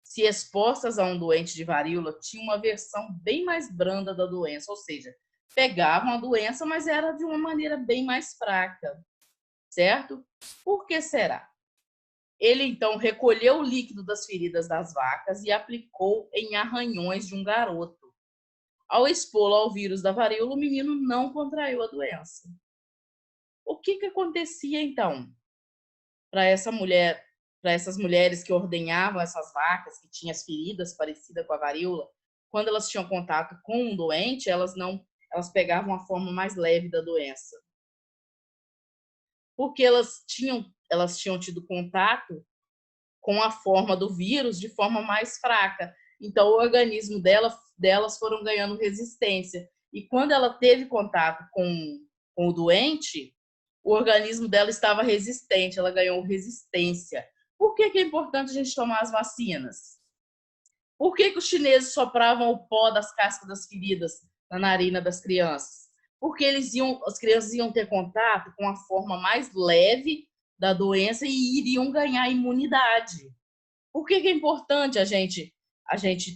se expostas a um doente de varíola, tinham uma versão bem mais branda da doença, ou seja, pegavam a doença, mas era de uma maneira bem mais fraca, certo? Por que será? Ele, então, recolheu o líquido das feridas das vacas e aplicou em arranhões de um garoto. Ao expô-lo ao vírus da varíola, o menino não contraiu a doença. O que acontecia, então, para essas mulheres que ordenhavam essas vacas, que tinham as feridas parecidas com a varíola? Quando elas tinham contato com um doente, elas pegavam a forma mais leve da doença. Porque elas tinham tido contato com a forma do vírus de forma mais fraca. Então, o organismo delas foram ganhando resistência. E quando ela teve contato com o doente, o organismo dela estava resistente, ela ganhou resistência. Por que é importante a gente tomar as vacinas? Por que os chineses sopravam o pó das cascas das feridas na narina das crianças? Porque as crianças iam ter contato com a forma mais leve da doença e iriam ganhar imunidade. Por que é importante a gente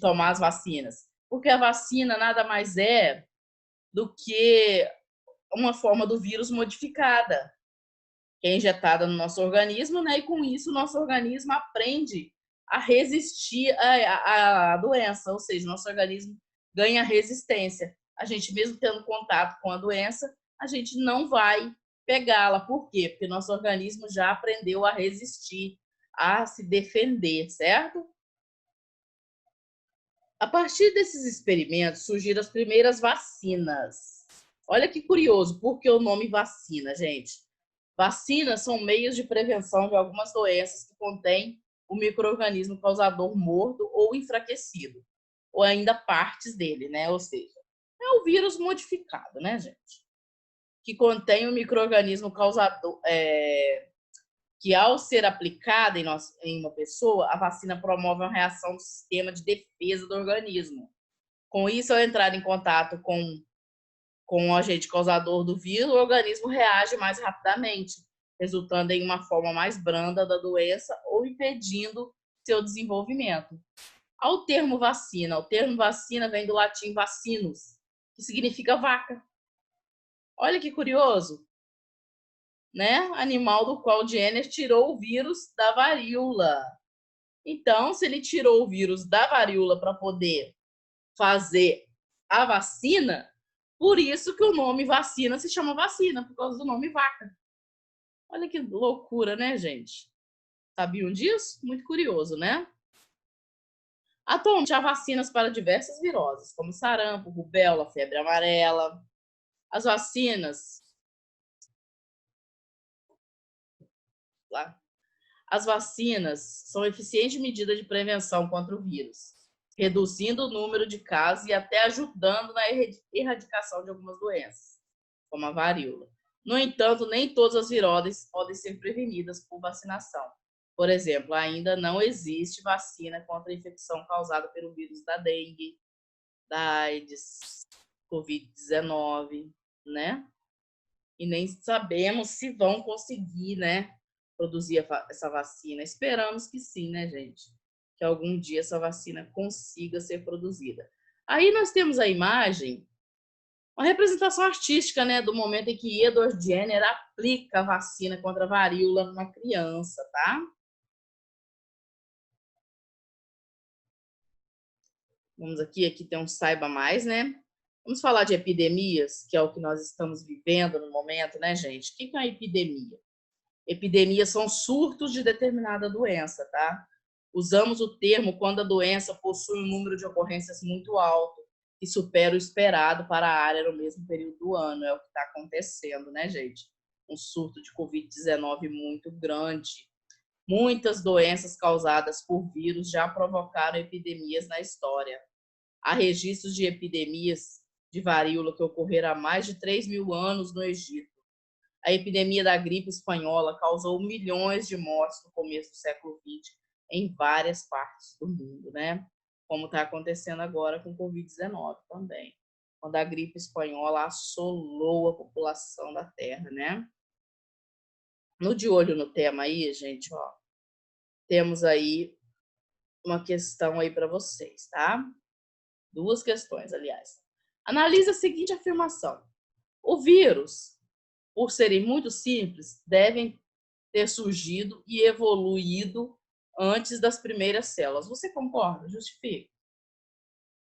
tomar as vacinas? Porque a vacina nada mais é do que uma forma do vírus modificada, que é injetada no nosso organismo, né? E com isso o nosso organismo aprende a resistir à doença, ou seja, o nosso organismo ganha resistência. A gente, mesmo tendo contato com a doença, a gente não vai pegá-la. Por quê? Porque nosso organismo já aprendeu a resistir, a se defender, certo? A partir desses experimentos surgiram as primeiras vacinas. Olha que curioso, por que o nome vacina, gente? Vacinas são meios de prevenção de algumas doenças que contêm o micro-organismo causador morto ou enfraquecido, ou ainda partes dele, né? Ou seja, é o vírus modificado, né, gente? Que contém o micro-organismo causador, que ao ser aplicada em uma pessoa, a vacina promove uma reação do sistema de defesa do organismo. Com isso, ao entrar em contato com o agente causador do vírus, o organismo reage mais rapidamente, resultando em uma forma mais branda da doença ou impedindo seu desenvolvimento. O termo vacina vem do latim vacinus, que significa vaca. Olha que curioso, né? Animal do qual Jenner tirou o vírus da varíola. Então, se ele tirou o vírus da varíola para poder fazer a vacina, por isso que o nome vacina se chama vacina, por causa do nome vaca. Olha que loucura, né, gente? Sabiam disso? Muito curioso, né? Atualmente há vacinas para diversas viroses, como sarampo, rubéola, febre amarela. As vacinas são eficientes medidas de prevenção contra o vírus, reduzindo o número de casos e até ajudando na erradicação de algumas doenças, como a varíola. No entanto, nem todas as viroses podem ser prevenidas por vacinação. Por exemplo, ainda não existe vacina contra a infecção causada pelo vírus da dengue, da AIDS, Covid-19, né? E nem sabemos se vão conseguir, né, produzir essa vacina. Esperamos que sim, né, gente? Que algum dia essa vacina consiga ser produzida. Aí nós temos a imagem, uma representação artística, né, do momento em que Edward Jenner aplica a vacina contra a varíola numa criança, tá? Vamos aqui tem um saiba mais, né? Vamos falar de epidemias, que é o que nós estamos vivendo no momento, né, gente? O que é uma epidemia? Epidemias são surtos de determinada doença, tá? Usamos o termo quando a doença possui um número de ocorrências muito alto que supera o esperado para a área no mesmo período do ano. É o que está acontecendo, né, gente? Um surto de Covid-19 muito grande. Muitas doenças causadas por vírus já provocaram epidemias na história. Há registros de epidemias de varíola que ocorreram há mais de 3.000 anos no Egito. A epidemia da gripe espanhola causou milhões de mortes no começo do século XX em várias partes do mundo, né? Como está acontecendo agora com o Covid-19 também, quando a gripe espanhola assolou a população da Terra, né? No de olho no tema aí, gente, ó, temos aí uma questão aí para vocês, tá? Duas questões, aliás. Analise a seguinte afirmação. O vírus, por serem muito simples, devem ter surgido e evoluído antes das primeiras células. Você concorda? Justifica.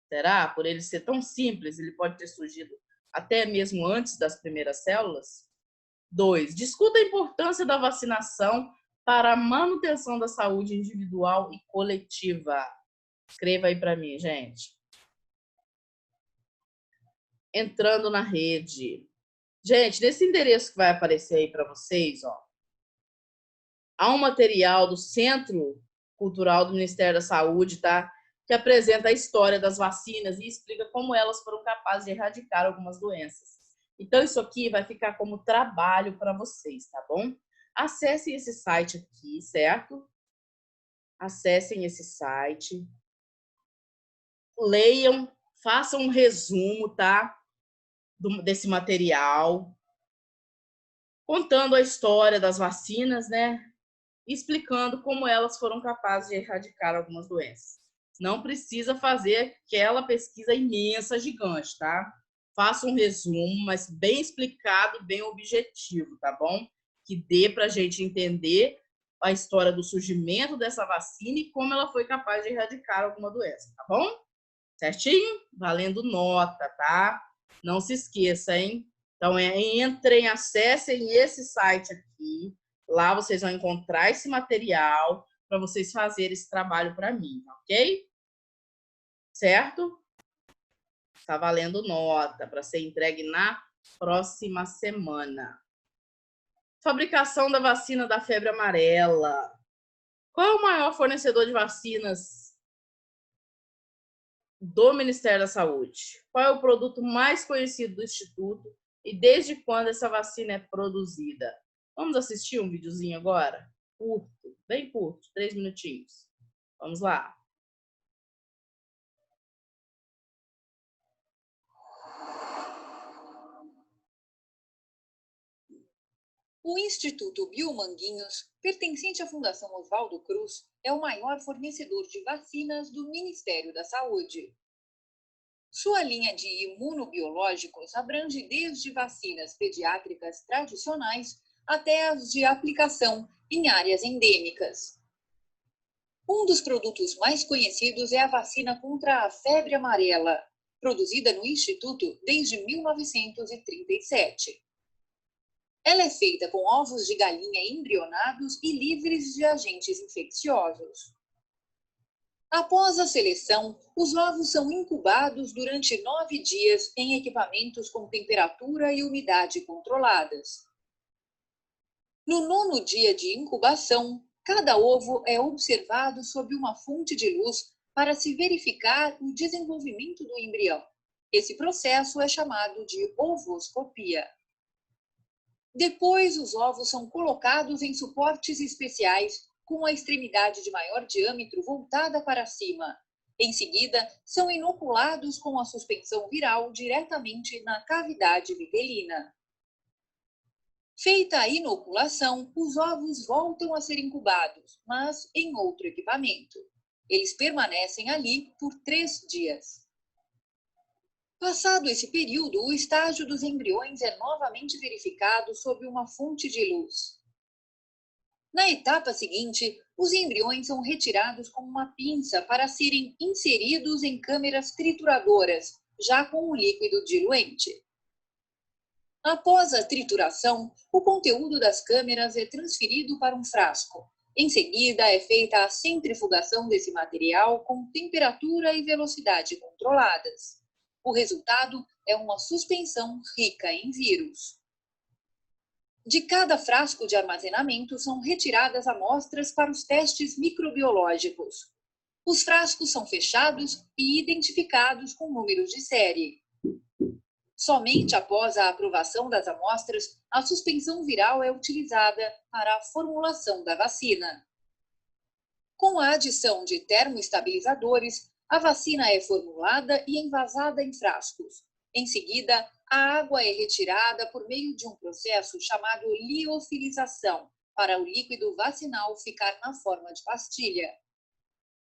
Será? Por ele ser tão simples, ele pode ter surgido até mesmo antes das primeiras células? 2. Discuta a importância da vacinação para a manutenção da saúde individual e coletiva. Escreva aí para mim, gente. Entrando na rede. Gente, nesse endereço que vai aparecer aí para vocês, ó, há um material do Centro Cultural do Ministério da Saúde, tá? Que apresenta a história das vacinas e explica como elas foram capazes de erradicar algumas doenças. Então, isso aqui vai ficar como trabalho para vocês, tá bom? Acessem esse site aqui, certo? Acessem esse site. Leiam, façam um resumo, tá? Desse material. Contando a história das vacinas, né? Explicando como elas foram capazes de erradicar algumas doenças. Não precisa fazer aquela pesquisa imensa, gigante, tá? Faça um resumo, mas bem explicado e bem objetivo, tá bom? Que dê para a gente entender a história do surgimento dessa vacina e como ela foi capaz de erradicar alguma doença, tá bom? Certinho? Valendo nota, tá? Não se esqueça, hein? Então, entrem, acessem esse site aqui. Lá vocês vão encontrar esse material para vocês fazerem esse trabalho para mim, ok? Certo? Está valendo nota para ser entregue na próxima semana. Fabricação da vacina da febre amarela. Qual é o maior fornecedor de vacinas do Ministério da Saúde? Qual é o produto mais conhecido do Instituto e desde quando essa vacina é produzida? Vamos assistir um videozinho agora? Curto, bem curto, 3 minutinhos. Vamos lá. O Instituto Biomanguinhos, pertencente à Fundação Oswaldo Cruz, é o maior fornecedor de vacinas do Ministério da Saúde. Sua linha de imunobiológicos abrange desde vacinas pediátricas tradicionais até as de aplicação em áreas endêmicas. Um dos produtos mais conhecidos é a vacina contra a febre amarela, produzida no Instituto desde 1937. Ela é feita com ovos de galinha embrionados e livres de agentes infecciosos. Após a seleção, os ovos são incubados durante 9 dias em equipamentos com temperatura e umidade controladas. No 9º dia de incubação, cada ovo é observado sob uma fonte de luz para se verificar o desenvolvimento do embrião. Esse processo é chamado de ovoscopia. Depois, os ovos são colocados em suportes especiais com a extremidade de maior diâmetro voltada para cima. Em seguida, são inoculados com a suspensão viral diretamente na cavidade vitelina. Feita a inoculação, os ovos voltam a ser incubados, mas em outro equipamento. Eles permanecem ali por 3 dias. Passado esse período, o estágio dos embriões é novamente verificado sob uma fonte de luz. Na etapa seguinte, os embriões são retirados com uma pinça para serem inseridos em câmeras trituradoras, já com o líquido diluente. Após a trituração, o conteúdo das câmeras é transferido para um frasco. Em seguida, é feita a centrifugação desse material com temperatura e velocidade controladas. O resultado é uma suspensão rica em vírus. De cada frasco de armazenamento são retiradas amostras para os testes microbiológicos. Os frascos são fechados e identificados com números de série. Somente após a aprovação das amostras, a suspensão viral é utilizada para a formulação da vacina. Com a adição de termoestabilizadores, a vacina é formulada e envasada em frascos. Em seguida, a água é retirada por meio de um processo chamado liofilização, para o líquido vacinal ficar na forma de pastilha.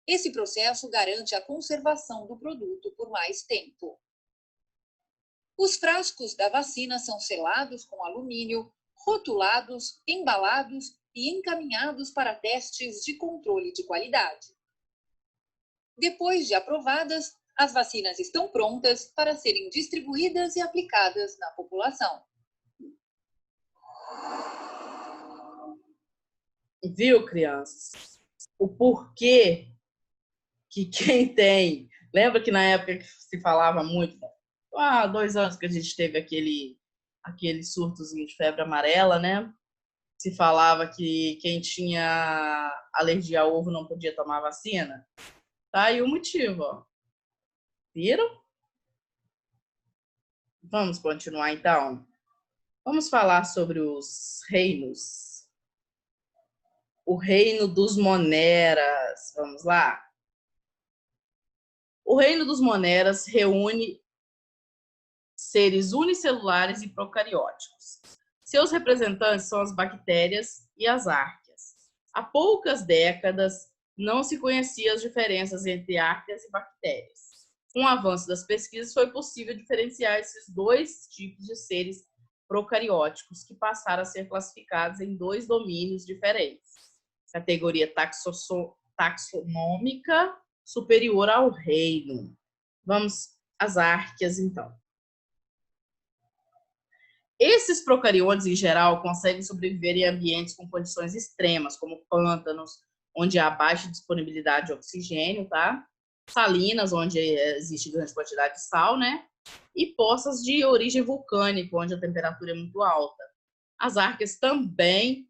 Esse processo garante a conservação do produto por mais tempo. Os frascos da vacina são selados com alumínio, rotulados, embalados e encaminhados para testes de controle de qualidade. Depois de aprovadas, as vacinas estão prontas para serem distribuídas e aplicadas na população. Viu, crianças? O porquê que quem tem... Lembra que na época que se falava muito, há 2 anos que a gente teve aquele surtozinho de febre amarela, né? Se falava que quem tinha alergia a ovo não podia tomar vacina. Tá aí o motivo, ó. Viram? Vamos continuar, então. Vamos falar sobre os reinos. O reino dos moneras. Vamos lá? O reino dos moneras reúne seres unicelulares e procarióticos. Seus representantes são as bactérias e as árqueas. Há poucas décadas, não se conheciam as diferenças entre árqueas e bactérias. Com o avanço das pesquisas, foi possível diferenciar esses 2 tipos de seres procarióticos, que passaram a ser classificados em 2 domínios diferentes. Categoria taxonômica superior ao reino. Vamos às árqueas, então. Esses procariontes, em geral, conseguem sobreviver em ambientes com condições extremas, como pântanos, onde há baixa disponibilidade de oxigênio, tá? Salinas, onde existe grande quantidade de sal, né? E poças de origem vulcânica, onde a temperatura é muito alta. As árqueas também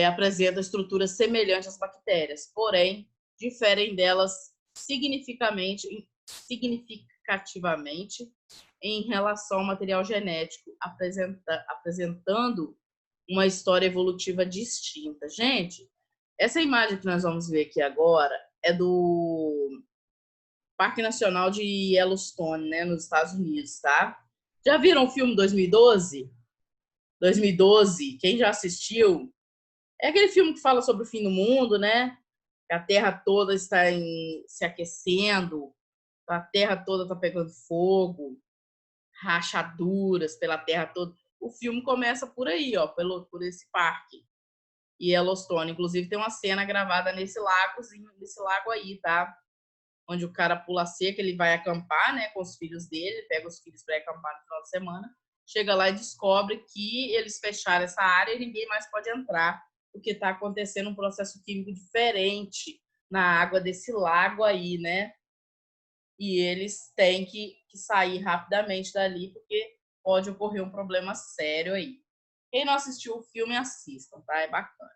apresentam estruturas semelhantes às bactérias, porém, diferem delas significativamente em relação ao material genético, apresentando uma história evolutiva distinta. Gente, essa imagem que nós vamos ver aqui agora é do Parque Nacional de Yellowstone, né, nos Estados Unidos, tá? Já viram o filme 2012? 2012, quem já assistiu? É aquele filme que fala sobre o fim do mundo, né? Que a Terra toda está se aquecendo, a Terra toda está pegando fogo, rachaduras pela Terra toda. O filme começa por aí, ó, por esse parque. E Yellowstone, inclusive, tem uma cena gravada nesse lago aí, tá? Onde o cara pula a cerca, ele vai acampar, né, com os filhos dele, pega os filhos para acampar no final de semana, chega lá e descobre que eles fecharam essa área e ninguém mais pode entrar, porque está acontecendo um processo químico diferente na água desse lago aí, né? E eles têm que sair rapidamente dali, porque pode ocorrer um problema sério aí. Quem não assistiu o filme, assistam, tá? É bacana.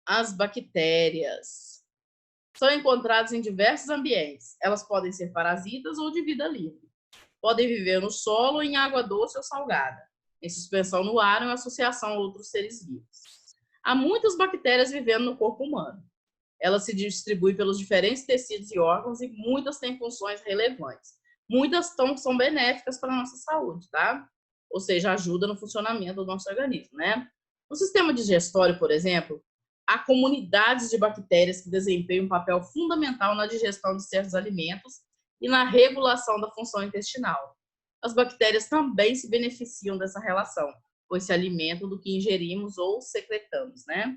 As bactérias são encontradas em diversos ambientes. Elas podem ser parasitas ou de vida livre. Podem viver no solo, em água doce ou salgada, em suspensão no ar ou em associação a outros seres vivos. Há muitas bactérias vivendo no corpo humano. Elas se distribuem pelos diferentes tecidos e órgãos e muitas têm funções relevantes. Muitas são benéficas para a nossa saúde, tá? Ou seja, ajuda no funcionamento do nosso organismo, né? No sistema digestório, por exemplo, há comunidades de bactérias que desempenham um papel fundamental na digestão de certos alimentos e na regulação da função intestinal. As bactérias também se beneficiam dessa relação, pois se alimentam do que ingerimos ou secretamos, né?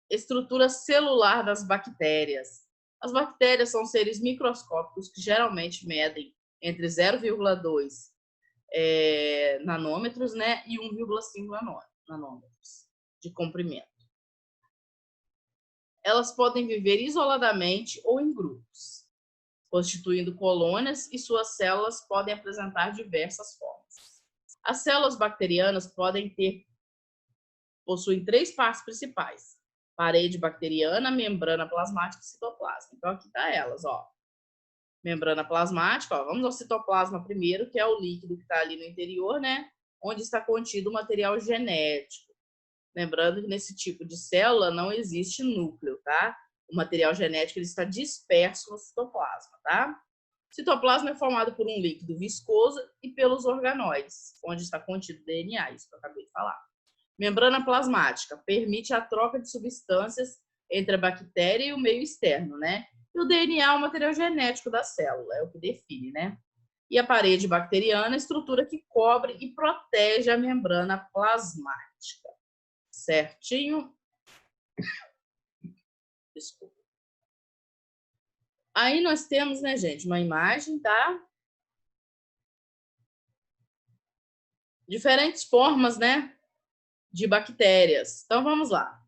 Estrutura celular das bactérias. As bactérias são seres microscópicos que geralmente medem entre 0,2 nanômetros, né, e 1,5 nanômetros de comprimento. Elas podem viver isoladamente ou em grupos. constituindo colônias, e suas células podem apresentar diversas formas. As células bacterianas possuem 3 partes principais: parede bacteriana, membrana plasmática e citoplasma. Então, aqui tá elas, ó. Membrana plasmática, ó. Vamos ao citoplasma primeiro, que é o líquido que está ali no interior, né? Onde está contido o material genético. Lembrando que nesse tipo de célula não existe núcleo, tá? O material genético ele está disperso no citoplasma, tá? O citoplasma é formado por um líquido viscoso e pelos organoides, onde está contido o DNA, isso que eu acabei de falar. Membrana plasmática permite a troca de substâncias entre a bactéria e o meio externo, né? E o DNA é o material genético da célula, é o que define, né? E a parede bacteriana é a estrutura que cobre e protege a membrana plasmática. Certinho? Desculpa. Aí nós temos, né, gente, uma imagem, tá? Diferentes formas, né, de bactérias. Então, vamos lá.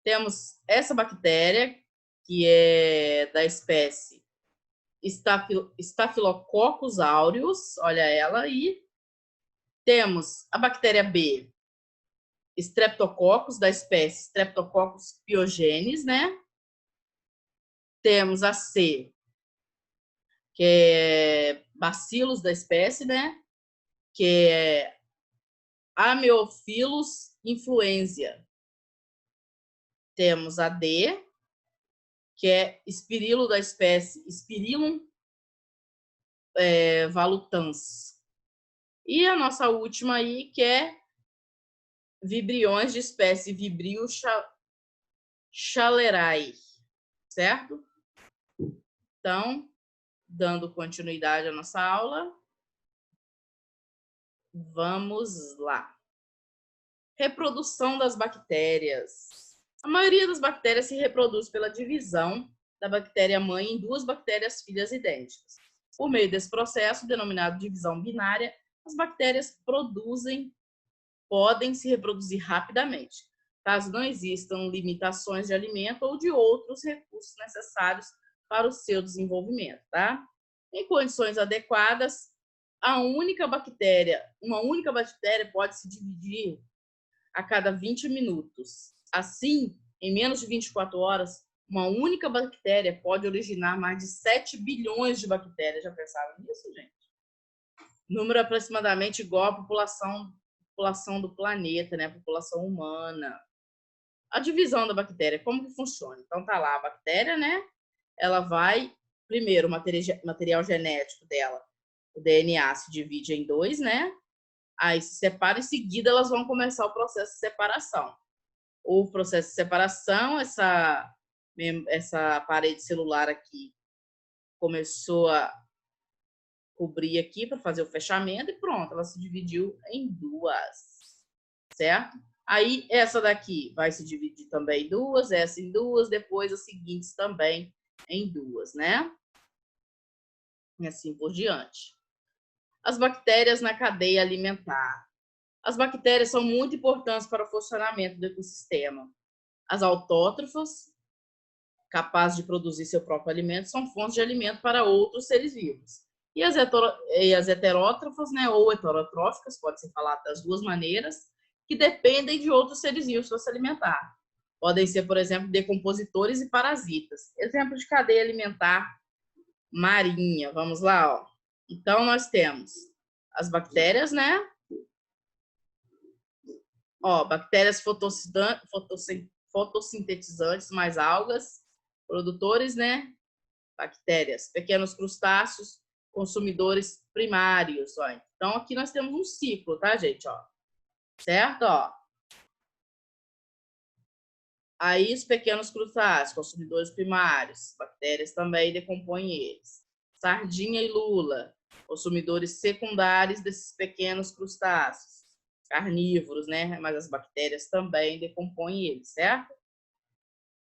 Temos essa bactéria, que é da espécie Staphylococcus aureus, olha ela aí. Temos a bactéria B, Streptococcus, da espécie Streptococcus pyogenes, né? Temos a C, que é Bacillus da espécie, né? Que é Ameophilus influenza. Temos a D, que é Spirilo da espécie Spirillum valutans. E a nossa última aí, que é Vibriões de espécie Vibrio chalerae, certo? Então, dando continuidade à nossa aula, vamos lá. Reprodução das bactérias. A maioria das bactérias se reproduz pela divisão da bactéria-mãe em 2 bactérias filhas idênticas. Por meio desse processo, denominado divisão binária, as bactérias podem se reproduzir rapidamente, caso não existam limitações de alimento ou de outros recursos necessários para o seu desenvolvimento, tá? Em condições adequadas, uma única bactéria pode se dividir a cada 20 minutos. Assim, em menos de 24 horas, uma única bactéria pode originar mais de 7 bilhões de bactérias. Já pensaram nisso, gente? Número aproximadamente igual à população do planeta, né? A população humana. A divisão da bactéria, como que funciona? Então, tá lá a bactéria, né? Ela vai, primeiro, o material genético dela, o DNA se divide em 2, né? Aí se separa, em seguida elas vão começar o processo de separação. O processo de separação, essa parede celular aqui começou a cobrir aqui para fazer o fechamento e pronto, ela se dividiu em 2, certo? Aí essa daqui vai se dividir também em 2, essa em 2, depois as seguintes também em 2, né? E assim por diante. As bactérias na cadeia alimentar. As bactérias são muito importantes para o funcionamento do ecossistema. As autótrofas, capazes de produzir seu próprio alimento, são fontes de alimento para outros seres vivos. E as heterótrofas, né, ou heterotróficas, pode ser falado das 2 maneiras, que dependem de outros seres vivos para se alimentar. Podem ser, por exemplo, decompositores e parasitas. Exemplo de cadeia alimentar marinha. Vamos lá, ó. Então, nós temos as bactérias, né? Ó, bactérias fotossintetizantes, mais algas, produtores, né? Bactérias, pequenos crustáceos, consumidores primários, ó. Então, aqui nós temos um ciclo, tá, gente, ó? Certo, ó? Aí, os pequenos crustáceos, consumidores primários, bactérias também decompõem eles. Sardinha e lula, consumidores secundários desses pequenos crustáceos. Carnívoros, né? Mas as bactérias também decompõem eles, certo?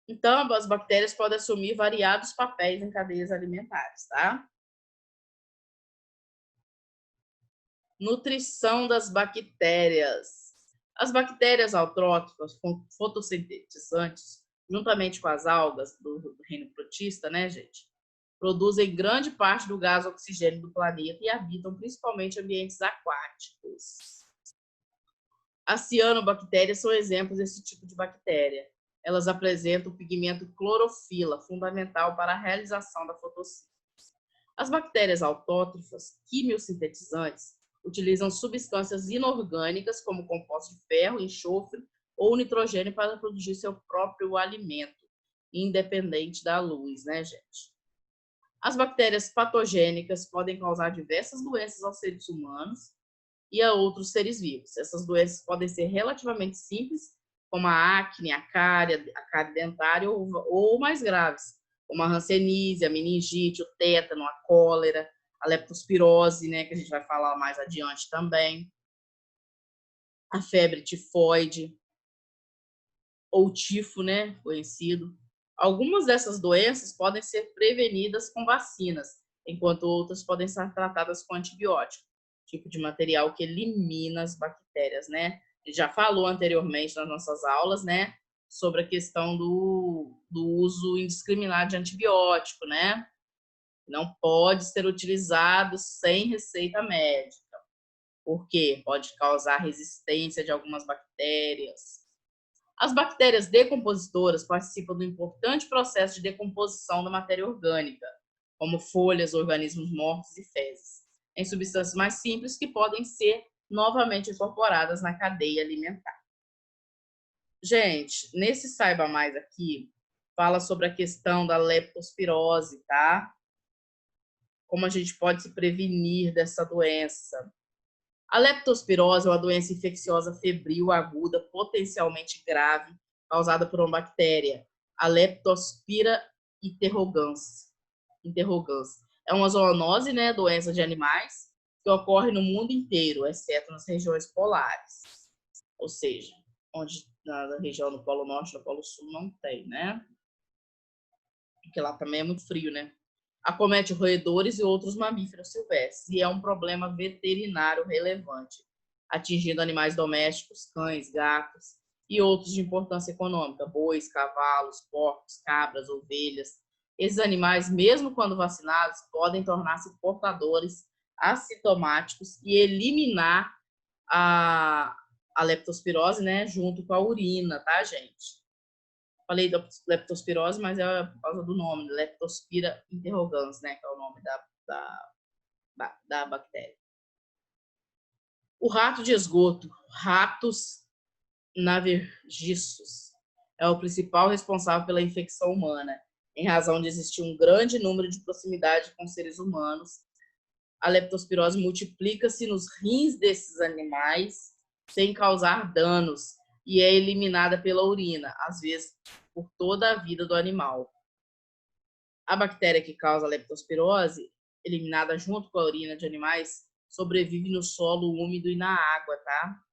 Então, as bactérias podem assumir variados papéis em cadeias alimentares, tá? Nutrição das bactérias. As bactérias autróficas fotossintetizantes, juntamente com as algas do reino protista, né, gente? produzem grande parte do gás oxigênio do planeta e habitam principalmente ambientes aquáticos. As cianobactérias são exemplos desse tipo de bactéria. Elas apresentam o pigmento clorofila, fundamental para a realização da fotossíntese. As bactérias autótrofas, quimiosintetizantes, utilizam substâncias inorgânicas, como compostos de ferro, enxofre ou nitrogênio, para produzir seu próprio alimento, independente da luz, né, gente? As bactérias patogênicas podem causar diversas doenças aos seres humanos e a outros seres vivos. Essas doenças podem ser relativamente simples, como a acne, a cárie dentária, ou mais graves, como a hanseníase, a meningite, o tétano, a cólera, a leptospirose, né, que a gente vai falar mais adiante também, a febre tifoide, ou tifo, né, conhecido. Algumas dessas doenças podem ser prevenidas com vacinas, enquanto outras podem ser tratadas com antibiótico, tipo de material que elimina as bactérias, né? A gente já falou anteriormente nas nossas aulas, né, sobre a questão do uso indiscriminado de antibiótico, né? Não pode ser utilizado sem receita médica, porque pode causar resistência de algumas bactérias. As bactérias decompositoras participam do importante processo de decomposição da matéria orgânica, como folhas, organismos mortos e fezes, em substâncias mais simples que podem ser novamente incorporadas na cadeia alimentar. Gente, nesse Saiba Mais aqui, fala sobre a questão da leptospirose, tá? Como a gente pode se prevenir dessa doença. A leptospirose é uma doença infecciosa febril aguda, potencialmente grave, causada por uma bactéria, a Leptospira interrogans. É uma zoonose, né, doença de animais, que ocorre no mundo inteiro, exceto nas regiões polares. Ou seja, onde na região do Polo Norte e do Polo Sul não tem, né? Porque lá também é muito frio, né? Acomete roedores e outros mamíferos silvestres e é um problema veterinário relevante, atingindo animais domésticos, cães, gatos e outros de importância econômica, bois, cavalos, porcos, cabras, ovelhas. Esses animais, mesmo quando vacinados, podem tornar-se portadores assintomáticos e eliminar a leptospirose, né, junto com a urina, tá, gente? Falei da leptospirose, mas é por causa do nome, Leptospira interrogans, né, que é o nome da bactéria. O rato de esgoto, Ratus navergiçus, é o principal responsável pela infecção humana, em razão de existir um grande número de proximidade com seres humanos. A leptospirose multiplica-se nos rins desses animais sem causar danos e é eliminada pela urina, às vezes por toda a vida do animal. A bactéria que causa a leptospirose, eliminada junto com a urina de animais, sobrevive no solo úmido e na água, tá?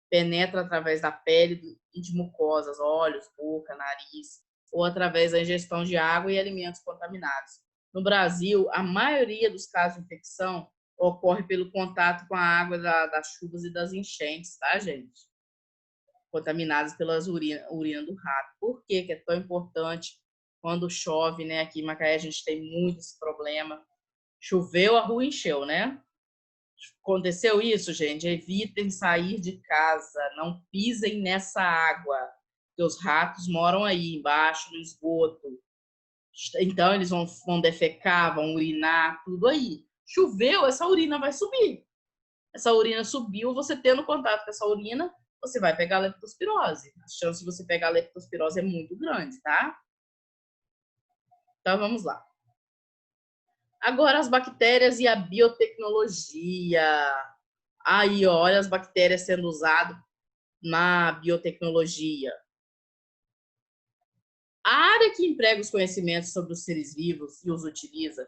Penetra através da pele e de mucosas, olhos, boca, nariz, ou através da ingestão de água e alimentos contaminados. No Brasil, a maioria dos casos de infecção ocorre pelo contato com a água das chuvas e das enchentes, tá, gente? Contaminadas pelas urina do rato. Por que é tão importante quando chove, né? Aqui em Macaé a gente tem muito esse problema. Choveu, a rua encheu, né? Aconteceu isso, gente? Evitem sair de casa, não pisem nessa água, porque os ratos moram aí embaixo no esgoto. Então eles vão defecar, vão urinar, tudo aí. Choveu, essa urina vai subir. Essa urina subiu, você tendo contato com essa urina, você vai pegar a leptospirose. A chance de você pegar a leptospirose é muito grande, tá? Então, vamos lá. Agora, as bactérias e a biotecnologia. Aí, ó, olha as bactérias sendo usadas na biotecnologia. A área que emprega os conhecimentos sobre os seres vivos e os utiliza,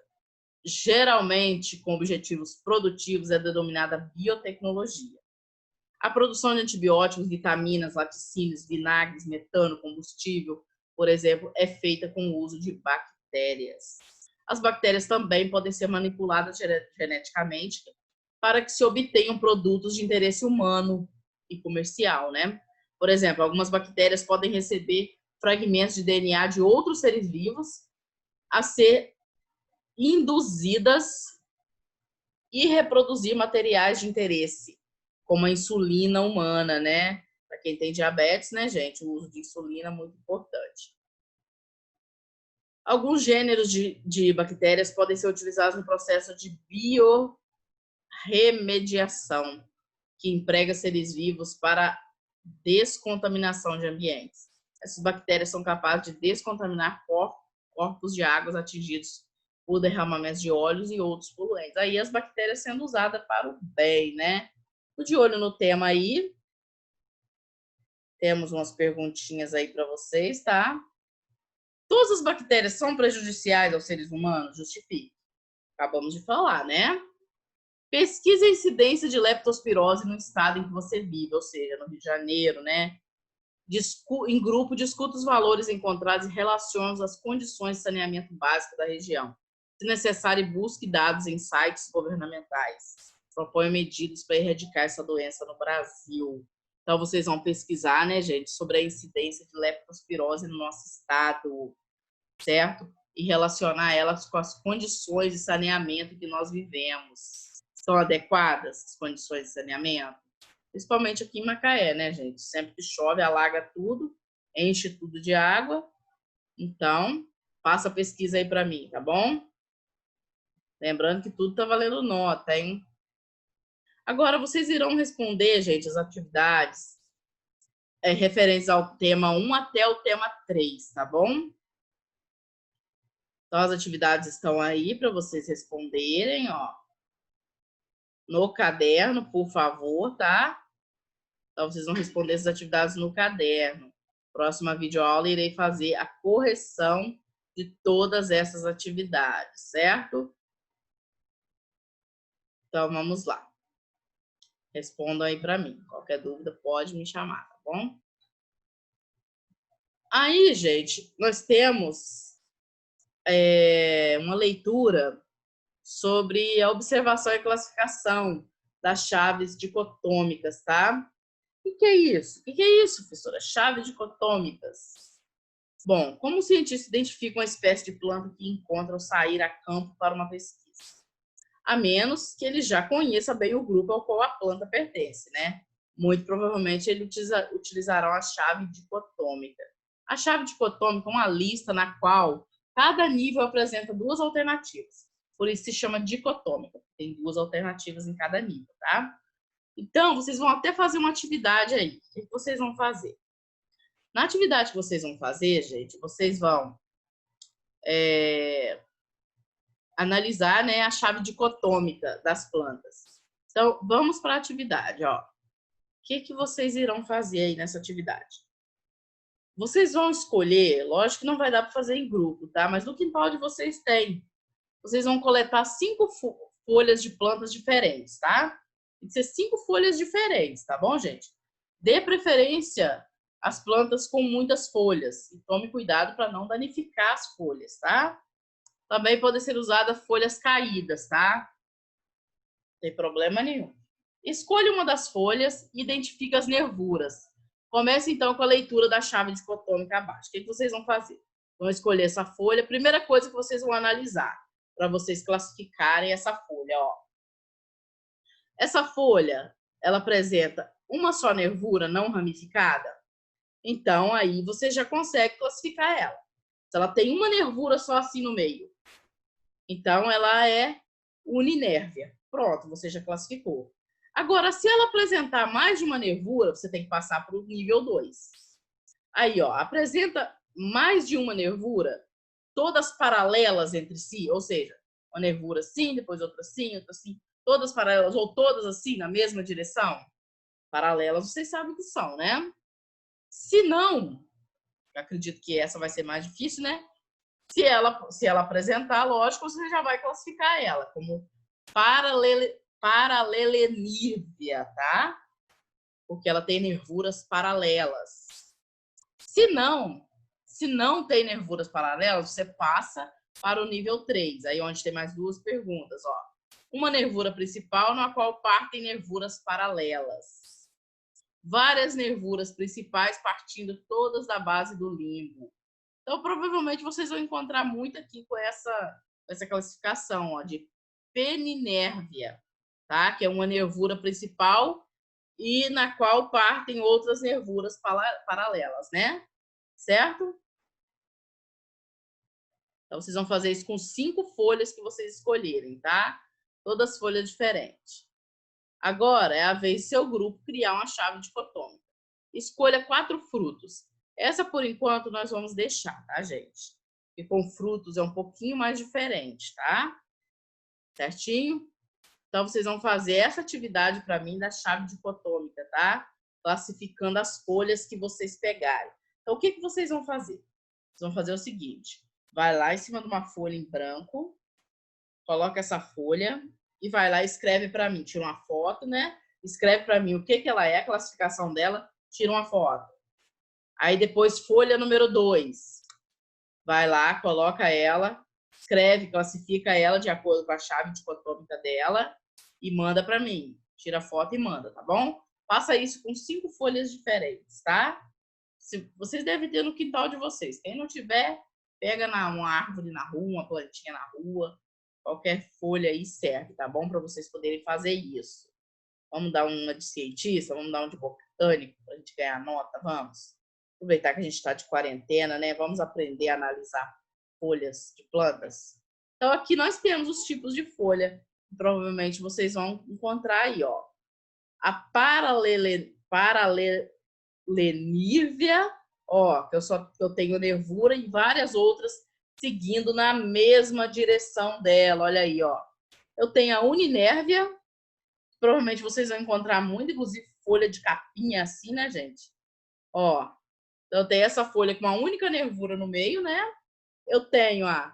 geralmente com objetivos produtivos, é denominada biotecnologia. A produção de antibióticos, vitaminas, laticínios, vinagres, metano, combustível, por exemplo, é feita com o uso de bactérias. As bactérias também podem ser manipuladas geneticamente para que se obtenham produtos de interesse humano e comercial, né? Por exemplo, algumas bactérias podem receber fragmentos de DNA de outros seres vivos a ser induzidas e reproduzir materiais de interesse, como a insulina humana, né? Para quem tem diabetes, né, gente? O uso de insulina é muito importante. Alguns gêneros de bactérias podem ser utilizados no processo de biorremediação, que emprega seres vivos para descontaminação de ambientes. Essas bactérias são capazes de descontaminar corpos de águas atingidos por derramamentos de óleos e outros poluentes. Aí as bactérias sendo usadas para o bem, né? Tô de olho no tema aí. Temos umas perguntinhas aí para vocês, tá? Todas as bactérias são prejudiciais aos seres humanos? Justifique. Acabamos de falar, né? Pesquise a incidência de leptospirose no estado em que você vive, ou seja, no Rio de Janeiro, né? Em grupo, discuta os valores encontrados e relacione as condições de saneamento básico da região. Se necessário, busque dados em sites governamentais. Proponha medidas para erradicar essa doença no Brasil. Então, vocês vão pesquisar, né, gente, sobre a incidência de leptospirose no nosso estado, certo? E relacionar elas com as condições de saneamento que nós vivemos. São adequadas as condições de saneamento? Principalmente aqui em Macaé, né, gente? Sempre que chove, alaga tudo, enche tudo de água. Então, faça a pesquisa aí para mim, tá bom? Lembrando que tudo tá valendo nota, hein? Agora, vocês irão responder, gente, as atividades referentes ao tema 1 até o tema 3, tá bom? Então, as atividades estão aí para vocês responderem, ó. No caderno, por favor, tá? Então, vocês vão responder essas atividades no caderno. Próxima videoaula, irei fazer a correção de todas essas atividades, certo? Então, vamos lá. Respondam aí para mim. Qualquer dúvida, pode me chamar, tá bom? Aí, gente, nós temos uma leitura sobre a observação e classificação das chaves dicotômicas, tá? O que é isso? O que é isso, professora? Chaves dicotômicas. Bom, como o cientista identifica uma espécie de planta que encontra ao sair a campo para uma pesquisa? A menos que ele já conheça bem o grupo ao qual a planta pertence, né? Muito provavelmente ele utilizará a chave dicotômica. A chave dicotômica é uma lista na qual cada nível apresenta duas alternativas. Por isso se chama dicotômica. Tem duas alternativas em cada nível, tá? Então, vocês vão até fazer uma atividade aí. O que vocês vão fazer? Na atividade que vocês vão fazer, gente, vocês vão analisar, né, a chave dicotômica das plantas. Então, vamos para a atividade, ó. O que vocês irão fazer aí nessa atividade? Vocês vão escolher, lógico que não vai dar para fazer em grupo, tá? Mas no quintal de vocês tem. Vocês vão coletar 5 folhas de plantas diferentes, tá? Tem que ser 5 folhas diferentes, tá bom, gente? Dê preferência às plantas com muitas folhas e tome cuidado para não danificar as folhas, tá? Também podem ser usadas folhas caídas, tá? Não tem problema nenhum. Escolha uma das folhas e identifique as nervuras. Comece, então, com a leitura da chave dicotômica abaixo. O que vocês vão fazer? Vão escolher essa folha. Primeira coisa que vocês vão analisar, para vocês classificarem essa folha, ó. Essa folha, ela apresenta uma só nervura não ramificada? Então, aí você já consegue classificar ela. Se ela tem uma nervura só assim no meio, então ela é uninérvia. Pronto, você já classificou. Agora, se ela apresentar mais de uma nervura, você tem que passar para o nível 2. Aí, ó, apresenta mais de uma nervura, todas paralelas entre si, ou seja, uma nervura assim, depois outra assim, todas paralelas, ou todas assim, na mesma direção? Paralelas, vocês sabem que são, né? Se não, acredito que essa vai ser mais difícil, né? Se ela apresentar, lógico, você já vai classificar ela como paralelenívia, tá? Porque ela tem nervuras paralelas. Se não tem nervuras paralelas, você passa para o nível 3, aí onde tem mais duas perguntas, ó. Uma nervura principal na qual partem nervuras paralelas. Várias nervuras principais partindo todas da base do limbo. Então, provavelmente, vocês vão encontrar muito aqui com essa classificação, ó, de peninérvia, tá? Que é uma nervura principal e na qual partem outras nervuras paralelas, né? Certo? Então, vocês vão fazer isso com 5 folhas que vocês escolherem, tá? Todas folhas diferentes. Agora é a vez do seu grupo criar uma chave dicotômica. Escolha 4 frutos. Essa, por enquanto, nós vamos deixar, tá, gente? Porque com frutos é um pouquinho mais diferente, tá? Certinho? Então, vocês vão fazer essa atividade para mim da chave dicotômica, tá? Classificando as folhas que vocês pegarem. Então, o que, que vocês vão fazer? Vocês vão fazer o seguinte. Vai lá em cima de uma folha em branco, coloca essa folha e vai lá e escreve para mim. Tira uma foto, né? Escreve para mim o que, que ela é, a classificação dela, tira uma foto. Aí depois, folha número 2. Vai lá, coloca ela, escreve, classifica ela de acordo com a chave dicotômica dela e manda para mim. Tira a foto e manda, tá bom? Faça isso com 5 folhas diferentes, tá? Vocês devem ter no quintal de vocês. Quem não tiver, pega uma árvore na rua, uma plantinha na rua, qualquer folha aí serve, tá bom? Para vocês poderem fazer isso. Vamos dar uma de cientista, vamos dar um de botânico para a gente ganhar nota, vamos? Aproveitar que a gente está de quarentena, né? Vamos aprender a analisar folhas de plantas. Então, aqui nós temos os tipos de folha. Provavelmente vocês vão encontrar aí, ó. A paralelenívia, ó, que eu tenho nervura e várias outras seguindo na mesma direção dela. Olha aí, ó. Eu tenho a uninérvia, provavelmente vocês vão encontrar muito, inclusive folha de capinha assim, né, gente? Ó, eu tenho essa folha com uma única nervura no meio, né? Eu tenho a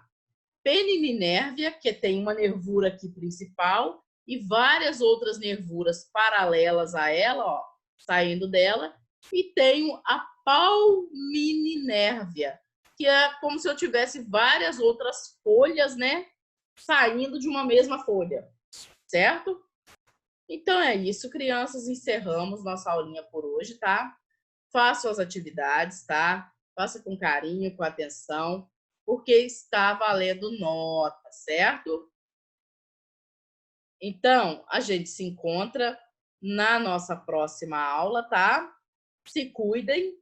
penininérvia, que tem uma nervura aqui principal e várias outras nervuras paralelas a ela, ó, saindo dela. E tenho a palmininérvia, que é como se eu tivesse várias outras folhas, né, saindo de uma mesma folha, certo? Então é isso, crianças, encerramos nossa aulinha por hoje, tá? Façam as atividades, tá? Faça com carinho, com atenção, porque está valendo nota, certo? Então, a gente se encontra na nossa próxima aula, tá? Se cuidem,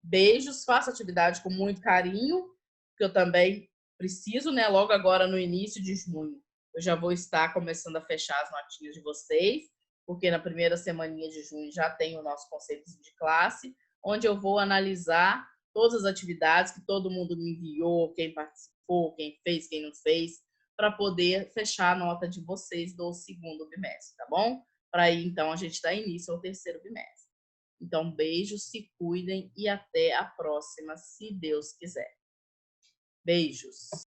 beijos, faça atividade com muito carinho, que eu também preciso, né? Logo agora, no início de junho, eu já vou estar começando a fechar as notinhas de vocês, porque na primeira semaninha de junho já tem o nosso conceito de classe, onde eu vou analisar todas as atividades que todo mundo me enviou, quem participou, quem fez, quem não fez, para poder fechar a nota de vocês do segundo bimestre, tá bom? Para aí, então, a gente dar início ao terceiro bimestre. Então, beijos, se cuidem e até a próxima, se Deus quiser. Beijos.